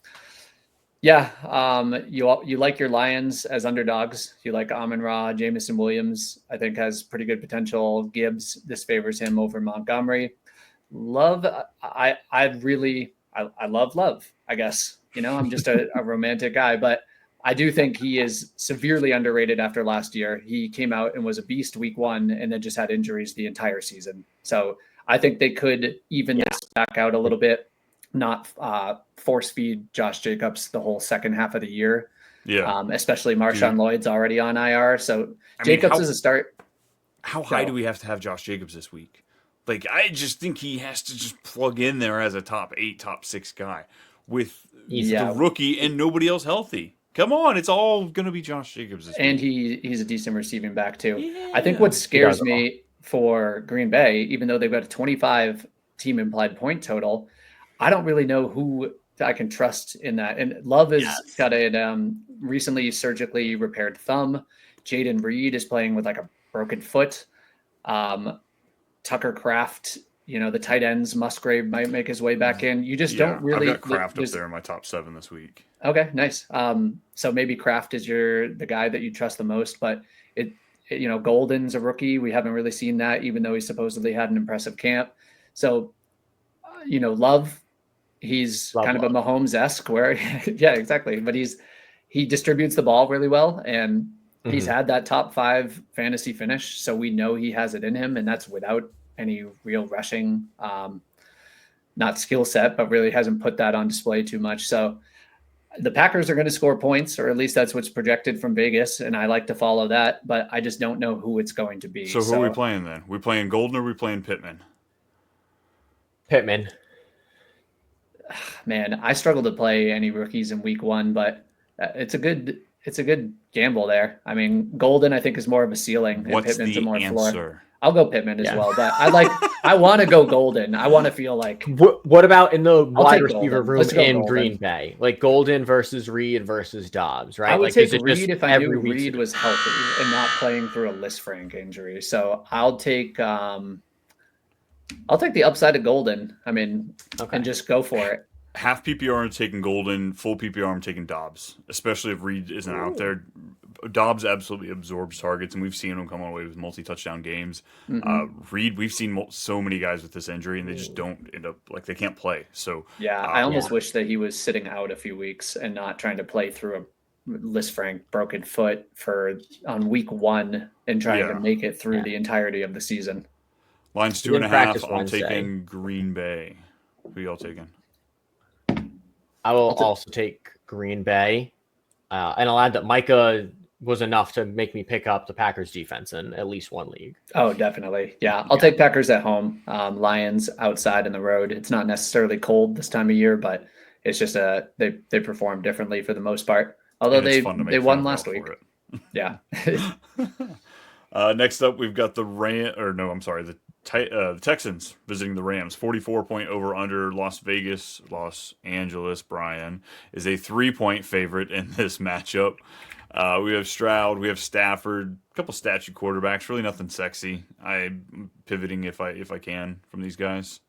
yeah, you like your Lions as underdogs. You like Amon-Ra, Jameson Williams. I think has pretty good potential. Gibbs, this favors him over Montgomery. Love, I love Love. I guess I'm just a romantic guy, but I do think he is severely underrated after last year. He came out and was a beast week 1 and then just had injuries the entire season. So I think they could even this back out a little bit, not force feed Josh Jacobs the whole second half of the year. Yeah. Especially Marshawn Lloyd's already on IR. So Jacobs is a start. How high do we have to have Josh Jacobs this week? I just think he has to just plug in there as a top 8, top 6 guy with the rookie and nobody else healthy. Come on, it's all gonna be Josh Jacobs this And week. he's a decent receiving back too. Yeah. I think what scares does all. me for Green Bay, even though they've got a 25 team implied point total, I don't really know who I can trust in that. And Love has got a recently surgically repaired thumb. Jaden Reed is playing with like a broken foot. Tucker Kraft, the tight ends, Musgrave might make his way back in. You just don't really. I've got Kraft up there in my top 7 this week. Okay, nice. So maybe Kraft is the guy that you trust the most, but Golden's a rookie. We haven't really seen that, even though he supposedly had an impressive camp. So, Love, he's kind of a Mahomes-esque where, yeah, exactly. But he distributes the ball really well, and he's had that top 5 fantasy finish. So we know he has it in him, and that's without any real rushing, not skill set, but really hasn't put that on display too much. So the Packers are going to score points, or at least that's what's projected from Vegas, and I like to follow that, but I just don't know who it's going to be. So who are we playing then? We playing Golden or we playing Pittman? Pittman. Man, I struggle to play any rookies in week 1, but it's a good gamble there. I mean, Golden I think is more of a ceiling, and What's Pittman's the a more answer? floor. I'll go Pittman as well, but I want to go Golden. I want to feel like. What about in the wide receiver Golden. room in Golden. Green Bay? Like Golden versus Reed versus Dobbs, right? I would like, take Reed if I knew Reed was healthy and not playing through a Lisfranc injury. So I'll take the upside of Golden. I mean, and just go for it. Half PPR I'm taking Golden, full PPR I'm taking Dobbs, especially if Reed isn't out there. Dobbs absolutely absorbs targets, and we've seen him come away with multi-touchdown games. Reed, we've seen so many guys with this injury, and they just don't end up they can't play. So yeah, I almost wish that he was sitting out a few weeks and not trying to play through a Lisfranc broken foot on week 1 and trying to make it through the entirety of the season. Line's 2.5. I'm taking Green Bay. Who y'all taking? I will also take Green Bay, and I'll add that Micah was enough to make me pick up the Packers defense in at least one league. Oh, definitely. Yeah, I'll take Packers at home. Lions outside in the road. It's not necessarily cold this time of year, but it's just they perform differently for the most part. Although they won last week. Yeah. Next up, we've got the Texans visiting the Rams. 44-point over/under. Los Angeles, Brian, is a 3-point favorite in this matchup. We have Stroud, we have Stafford, a couple statue quarterbacks. Really nothing sexy. I'm pivoting if I can from these guys.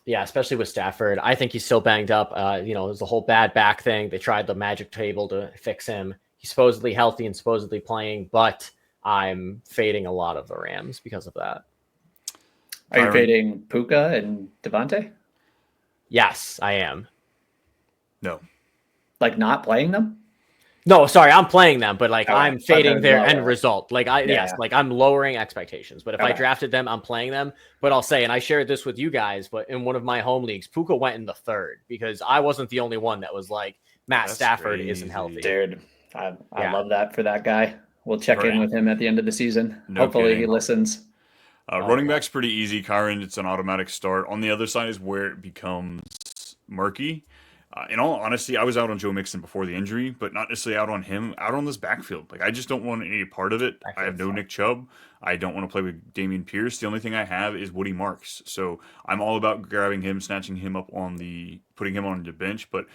Yeah, especially with Stafford. I think he's still banged up. It was the whole bad back thing. They tried the magic table to fix him. He's supposedly healthy and supposedly playing, but I'm fading a lot of the Rams because of that. Are you fading Puka and Devontae? Yes, I am. No. Like not playing them? No, sorry, I'm playing them, but I'm fading their end result. I'm lowering expectations. But if I drafted them, I'm playing them. But I'll say, and I shared this with you guys, but in one of my home leagues, Puka went in the 3rd because I wasn't the only one that was like, Matt Stafford isn't healthy. Dude, I love that for that guy. We'll check in with him at the end of the season. Hopefully he listens. Running back's pretty easy. Kyron, it's an automatic start. On the other side is where it becomes murky. In all honesty, I was out on Joe Mixon before the injury, but not necessarily out on him, out on this backfield. I just don't want any part of it. I have no Nick Chubb. I don't want to play with Dameon Pierce. The only thing I have is Woody Marks. So I'm all about grabbing him, snatching him up putting him on the bench. But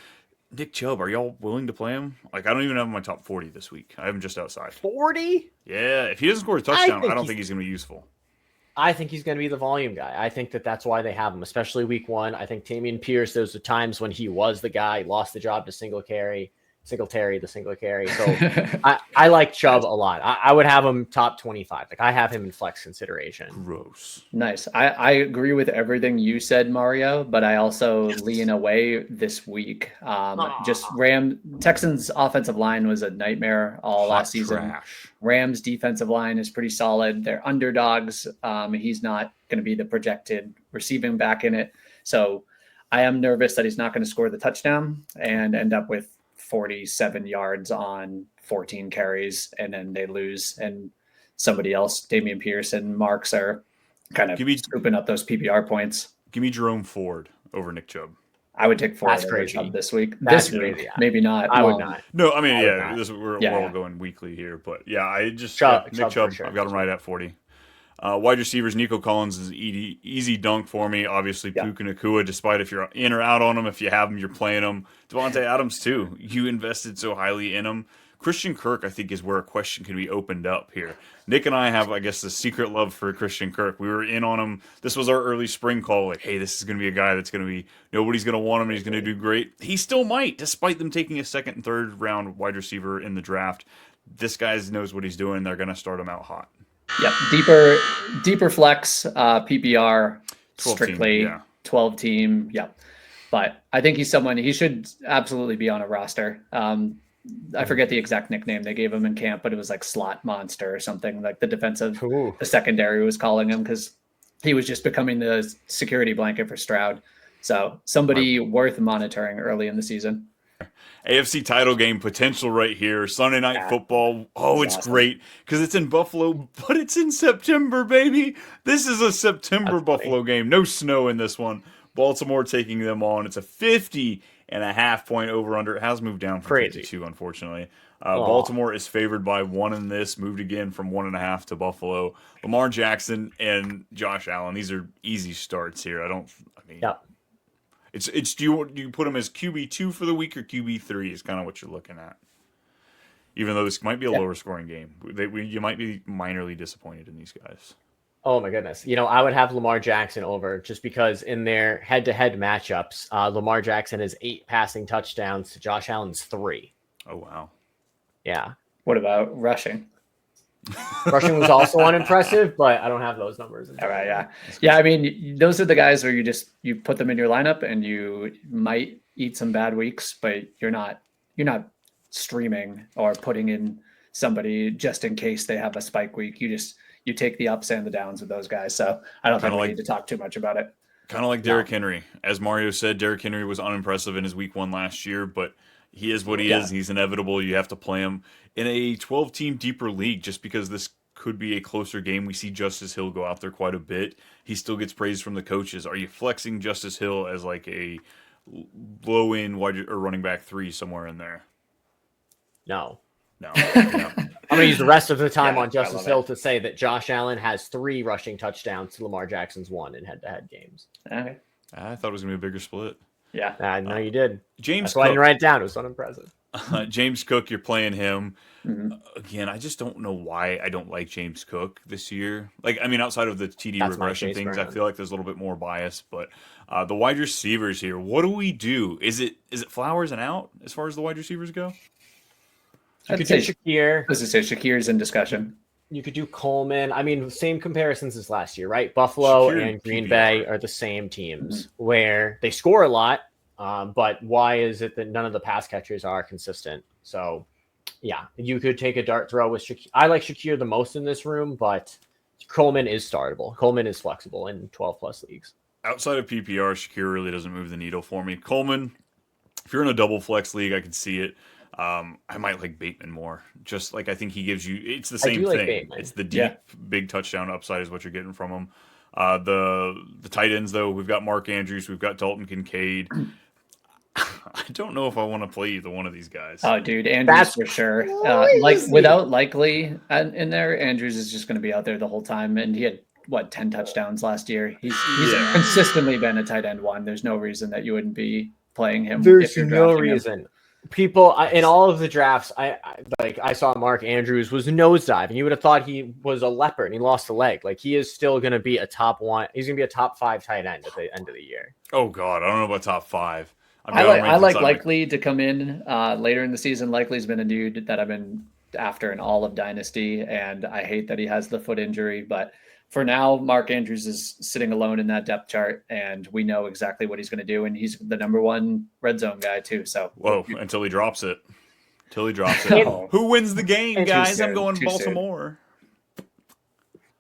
Nick Chubb, are y'all willing to play him? I don't even have him in my top 40 this week. I have him just outside. 40? Yeah, if he doesn't score a touchdown, I don't think he's going to be useful. I think he's going to be the volume guy. I think that's why they have him, especially week 1. I think Dameon Pierce, those are times when he was the guy, lost the job to Singletary, the single carry. So I like Chubb a lot. I would have him top 25. I have him in flex consideration. Gross. Nice. I agree with everything you said, Mario, but I also lean away this week. Texans offensive line was a nightmare last season. Trash. Rams defensive line is pretty solid. They're underdogs. He's not going to be the projected receiving back in it. So I am nervous that he's not going to score the touchdown and end up with 47 yards on 14 carries, and then they lose. And somebody else, Dameon Pierce and Marks, are kind of scooping up those PPR points. Give me Jerome Ford over Nick Chubb. I would take That's Ford over crazy. Chubb this week. That's This week, crazy. maybe not. I would not. No, I mean, I would yeah, not. we're all going weekly here, but yeah, I just Nick Chubb for Chubb, sure. I've got him right at 40. Wide receivers, Nico Collins is easy dunk for me. Obviously, Puka Nacua, despite if you're in or out on him, if you have him, you're playing him. Devontae Adams, too. You invested so highly in him. Christian Kirk, I think, is where a question can be opened up here. Nick and I have, I guess, the secret love for Christian Kirk. We were in on him. This was our early spring call. Like, hey, this is going to be a guy that's going to be, nobody's going to want him, and he's going to do great. He still might, despite them taking a second and third round wide receiver in the draft. This guy knows what he's doing. They're going to start him out hot. Yep, deeper flex, PPR, 12 strictly team, yeah. 12 team. Yep, but I think he's someone he should absolutely be on a roster. I forget the exact nickname they gave him in camp, but it was like slot monster or something. Like the secondary was calling him because he was just becoming the security blanket for Stroud. So somebody worth monitoring early in the season. AFC title game potential right here. Sunday night football. Oh, it's awesome. Great because it's in Buffalo, but it's in September, baby. This is a September Buffalo game. No snow in this one. Baltimore taking them on. It's a 50.5 point over-under. It has moved down from 52, unfortunately. Baltimore is favored by 1 in this. Moved again from 1.5 to Buffalo. Lamar Jackson and Josh Allen. These are easy starts here. It's do you put him as QB2 for the week or QB3 is kind of what you're looking at. Even though this might be a lower scoring game, you might be minorly disappointed in these guys. Oh my goodness. I would have Lamar Jackson over just because in their head-to-head matchups, Lamar Jackson has 8 passing touchdowns to Josh Allen's 3. Oh, wow. Yeah. What about rushing? Rushing was also unimpressive, but I don't have those numbers. All right, yeah. Yeah, I mean, those are the guys where you put them in your lineup and you might eat some bad weeks, but you're not streaming or putting in somebody just in case they have a spike week. You take the ups and the downs with those guys. So I don't think we need to talk too much about it. Kind of like Derrick Henry. As Mario said, Derrick Henry was unimpressive in his week 1 last year, but he is what he is. He's inevitable. You have to play him in a 12-team deeper league just because this could be a closer game. We see Justice Hill go out there quite a bit. He still gets praise from the coaches. Are you flexing Justice Hill as like a low-end wide or running back 3 somewhere in there? No. I'm going to use the rest of the time on Justice Hill to say that Josh Allen has 3 rushing touchdowns to Lamar Jackson's 1 in head-to-head games. Okay. I thought it was going to be a bigger split. Yeah. I know you did. That's why I didn't write it down. It was unimpressive. James Cook, you're playing him. Mm-hmm. Again, I just don't know why I don't like James Cook this year. Outside of the TD regression things, I feel like there's a little bit more bias. But the wide receivers here, what do we do? Is it Flowers and out as far as the wide receivers go? You could do Shakir. As I say, Shakir's in discussion. You could do Coleman. I mean, same comparisons as last year, right? Buffalo and Green Bay are the same teams where they score a lot, but why is it that none of the pass catchers are consistent? So, yeah, you could take a dart throw with Shakir. I like Shakir the most in this room, but Coleman is startable. Coleman is flexible in 12-plus leagues. Outside of PPR, Shakir really doesn't move the needle for me. Coleman, if you're in a double flex league, I can see it. I might like Bateman more. Just like I think he gives you, it's the same thing. It's the deep, big touchdown upside is what you're getting from him. The tight ends though, we've got Mark Andrews, we've got Dalton Kincaid. I don't know if I want to play either one of these guys. Oh, dude, Andrews for sure. Without Likely in there, Andrews is just going to be out there the whole time, and he had 10 touchdowns last year. He's consistently been a tight end 1. There's no reason that you wouldn't be playing him. There's no reason. Him. People in all of the drafts, I saw Mark Andrews was nosedive, and you would have thought he was a leopard and he lost a leg. Like he is still going to be a top 1. He's going to be a top 5 tight end at the end of the year. Oh God, I don't know about top 5. I like Likely to come in later in the season. Likely's been a dude that I've been after in all of Dynasty, and I hate that he has the foot injury, but for now, Mark Andrews is sitting alone in that depth chart, and we know exactly what he's going to do, and he's the number 1 red zone guy too. So until he drops it. Who wins the game, guys? I'm going Baltimore.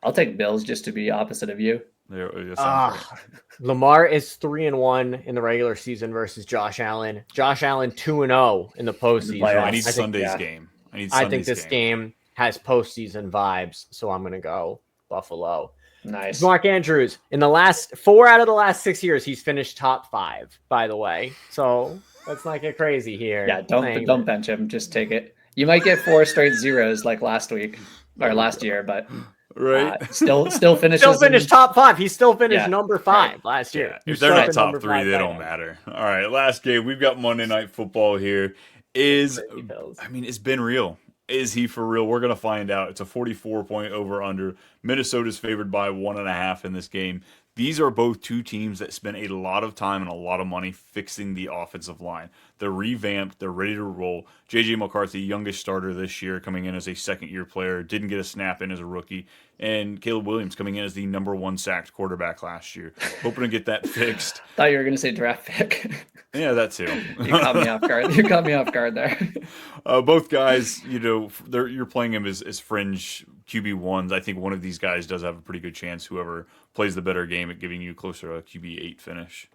I'll take Bills just to be opposite of you. Lamar is 3-1 in the regular season versus Josh Allen. Josh Allen 2-0 in the postseason. I need Sunday's game. I think this game has postseason vibes, so I'm going to go Buffalo. Nice. Mark Andrews, in the last 4 out of the last 6 years, he's finished top 5, by the way. So let's not get crazy here. Yeah, don't bench him. Just take it. You might get 4 straight zeros like last week or last year, but Right. still finishes. Still finished top 5. He still finished Yeah, number 5 last year. If they're not top 3, they don't matter. All right, last game. We've got Monday Night Football here. It's been real. Is he for real? We're going to find out. It's a 44-point over-under. Minnesota's favored by 1.5 in this game. These are both two teams that spent a lot of time and a lot of money fixing the offensive line. They're revamped. They're ready to roll. J.J. McCarthy, youngest starter this year, coming in as a second-year player, didn't get a snap in as a rookie. And Caleb Williams coming in as the #1 sacked quarterback last year. Hoping to get that fixed. Thought you were going to say draft pick. Yeah, that too. You caught me off guard. You caught me off guard there. Both guys, you're playing them as fringe QB1s. I think one of these guys does have a pretty good chance, whoever plays the better game, at giving you closer to a QB8 finish.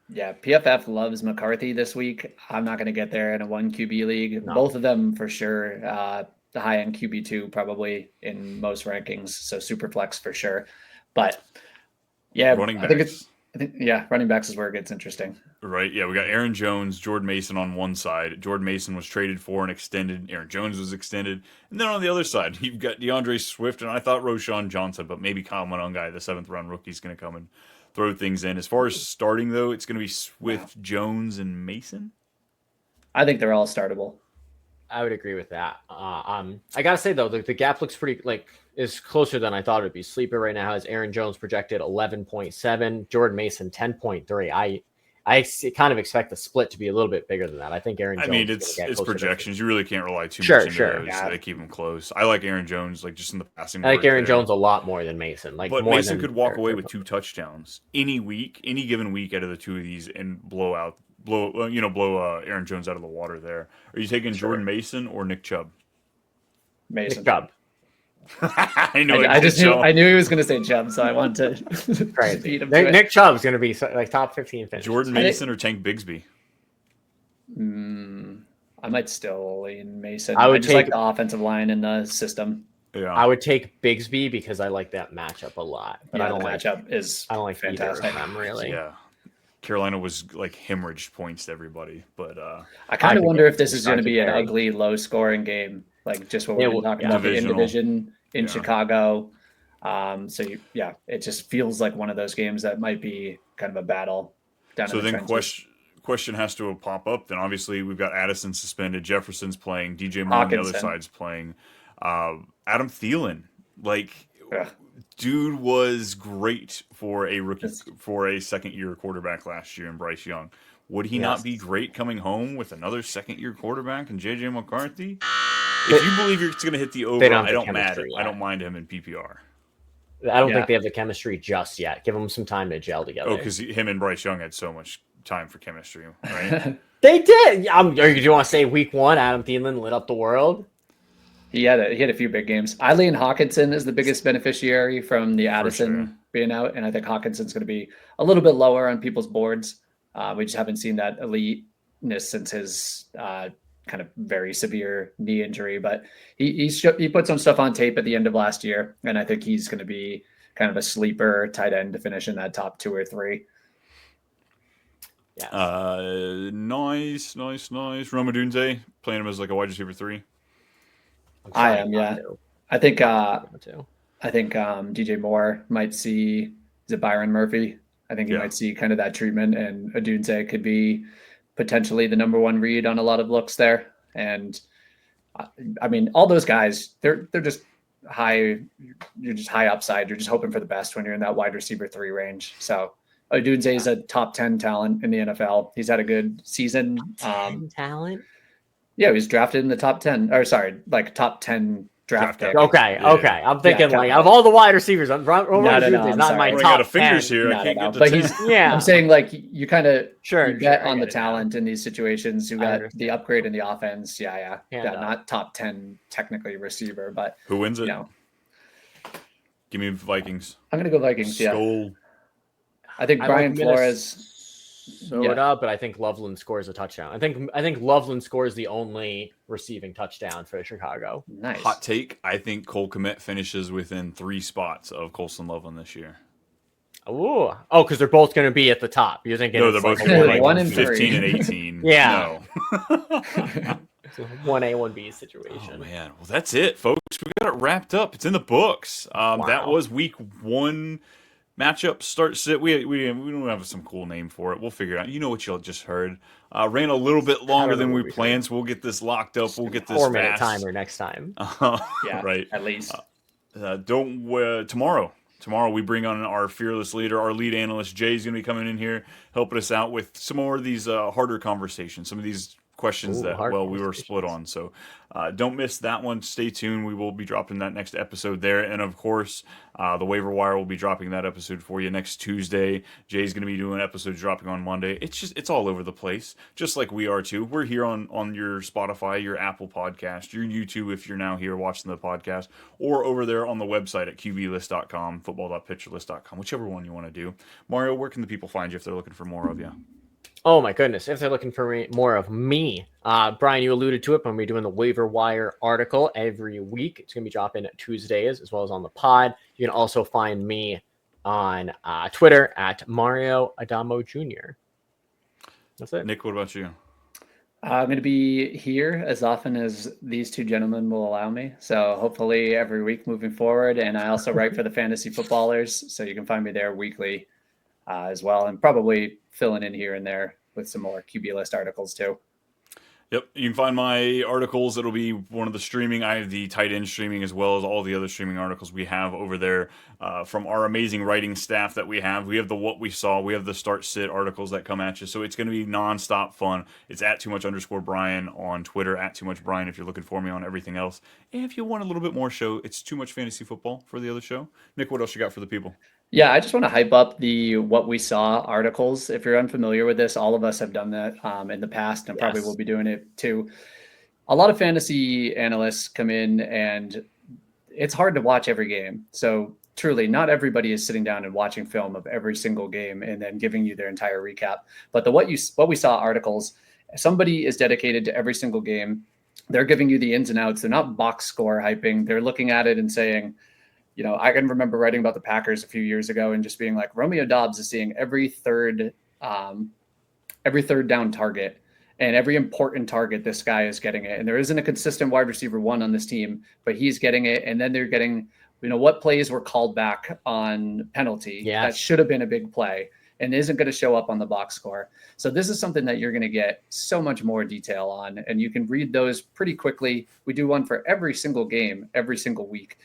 Yeah, PFF loves McCarthy this week. I'm not going to get there in a 1 QB league. No. Both of them for sure. The high-end QB2 probably in most rankings, so super flex for sure. But yeah, running backs. Running backs is where it gets interesting. Right, yeah, we got Aaron Jones, Jordan Mason on one side. Jordan Mason was traded for and extended. Aaron Jones was extended. And then on the other side, you've got DeAndre Swift, and I thought Roshan Johnson, but maybe Kyle Monongai, the 7th-round rookie, is going to come and throw things in. As far as starting, though, it's going to be Swift, Jones, and Mason? I think they're all startable. I would agree with that. I gotta say though, the gap looks pretty is closer than I thought it would be. Sleeper right now has Aaron Jones projected 11.7, Jordan Mason 10.3. I kind of expect the split to be a little bit bigger than that. I think Aaron Jones. I mean, it's projections. You really can't rely too much into those. Yeah. They keep them close. I like Aaron Jones, just in the passing. I like Aaron Jones a lot more than Mason. But Mason could walk away with 2 touchdowns any given week out of the two of these and blow Aaron Jones out of the water there. Are you taking Jordan Mason or Nick Chubb? Mason. Nick Chubb. I knew he was going to say Chubb, so I wanted to beat him. Nick Chubb's going to be top 15 finish. Jordan Mason or Tank Bigsby? I might still lean Mason. I would just like the offensive line in the system. Yeah, I would take Bigsby because I like that matchup a lot. But I don't the like matchup is I don't like fantastic. Either of them, really. Yeah. Carolina was hemorrhaged points to everybody, but I kind of wonder if this is going to be an ugly, low-scoring game, just what we've been talking about in division in Chicago. It just feels like one of those games that might be kind of a battle. So then, question has to pop up. Then obviously we've got Addison suspended, Jefferson's playing, DJ Moore on the other side's playing, Adam Thielen, dude was great for a rookie, for a second-year quarterback last year in Bryce Young. Would he not be great coming home with another second-year quarterback in J.J. McCarthy? If you believe it's going to hit the over, I don't mind him in PPR. I don't think they have the chemistry just yet. Give them some time to gel together. Oh, because him and Bryce Young had so much time for chemistry, right? They did. Do you want to say week 1, Adam Thielen lit up the world? He had a few big games. Eileen Hawkinson is the biggest beneficiary from the Addison being out, and I think Hawkinson's going to be a little bit lower on people's boards. We just haven't seen that eliteness since his kind of very severe knee injury, but he put some stuff on tape at the end of last year, and I think he's going to be kind of a sleeper tight end to finish in that top 2 or 3. Yeah. Nice. Rome Odunze, playing him as a wide receiver 3. I am, yeah. I think DJ Moore might see, is it Byron Murphy? I think he might see kind of that treatment, and Odunze could be potentially the #1 read on a lot of looks there. And I mean, all those guys, they're just high. You're just high upside. You're just hoping for the best when you're in that wide receiver 3 range. So Odunze is a top 10 talent in the NFL. He's had a good season. Talent. Yeah, he was drafted in the top 10, top 10 draft pick. Okay. I'm thinking of all the wide receivers, he's not my top. I got fingers 10. Here. I can't get but I'm saying you kind of bet on the talent now. in these situations. You got the upgrade in the offense. Yeah. Not top 10 technically receiver, but who wins it? Give me Vikings. I'm gonna go Vikings. Skull. I think Brian Flores. Soda, but I think Loveland scores a touchdown. I think Loveland scores the only receiving touchdown for Chicago. Nice. Hot take, I think Cole Kmet finishes within 3 spots of Colson Loveland this year. Oh, because they're both going to be at the top. You're thinking No, they're it's both like like 1 and 15 3. and 18. Yeah. No. 1A, 1B situation. Oh, man. Well, that's it, folks. We got it wrapped up. It's in the books. That was week 1 matchup start sit. We don't have some cool name for it. We'll figure it out. You know what you just heard. Ran a little bit longer than we planned, so we'll get this locked up. We'll get this 4-minute fast. timer next time. Yeah, right. at least. Tomorrow we bring on our fearless leader, our lead analyst. Jay's going to be coming in here, helping us out with some more of these harder conversations, some of these questions that, we were split on. So don't miss that one. Stay tuned. We will be dropping that next episode there. And, of course, the waiver wire will be dropping that episode for you next Tuesday. Jay's going to be doing episodes dropping on Monday. It's all over the place, just like we are, too. We're here on your Spotify, your Apple podcast, your YouTube if you're now here watching the podcast, or over there on the website at qblist.com, football.pitcherlist.com, whichever one you want to do. Mario, where can the people find you if they're looking for more of you? Oh my goodness. If they're looking for more of me, Brian, you alluded to it, but I'm going to be doing the waiver wire article every week. It's going to be dropping Tuesdays as well as on the pod. You can also find me on Twitter at Mario Adamo Jr. That's it. Nick, what about you? I'm going to be here as often as these two gentlemen will allow me. So hopefully every week moving forward. And I also write for the Fantasy Footballers. So you can find me there weekly as well. And probably filling in here and there with some more QB list articles too. Yep, you can find my articles. It'll be one of the streaming. I have the tight end streaming as well as all the other streaming articles we have over there from our amazing writing staff that we have. We have the What We Saw. We have the Start Sit articles that come at you. So it's going to be nonstop fun. It's at @too_much_Brian on Twitter, @too_much_Brian if you're looking for me on everything else. And if you want a little bit more show, it's Too Much Fantasy Football for the other show. Nick, what else you got for the people? Yeah, I just want to hype up the What We Saw articles. If you're unfamiliar with this, all of us have done that in the past and probably will be doing it too. A lot of fantasy analysts come in and it's hard to watch every game. So truly, not everybody is sitting down and watching film of every single game and then giving you their entire recap. But the What We Saw articles, somebody is dedicated to every single game. They're giving you the ins and outs. They're not box score hyping. They're looking at it and saying, you know, I can remember writing about the Packers a few years ago and just being like, Romeo Doubs is seeing every third down target and every important target. This guy is getting it. And there isn't a consistent wide receiver 1 on this team, but he's getting it. And then they're getting, you know, what plays were called back on penalty that should have been a big play and isn't going to show up on the box score. So this is something that you're going to get so much more detail on, and you can read those pretty quickly. We do one for every single game, every single week.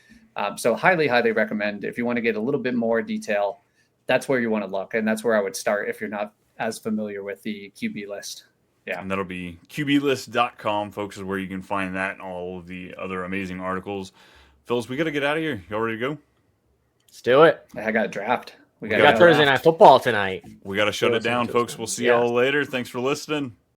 So highly, highly recommend if you want to get a little bit more detail, that's where you want to look. And that's where I would start if you're not as familiar with the QB list. Yeah. And that'll be qblist.com, folks, is where you can find that and all of the other amazing articles. Phyllis, we got to get out of here. Y'all ready to go? Let's do it. I got a draft. We got Thursday night football tonight. We got to shut it down, folks. We'll see y'all later. Thanks for listening.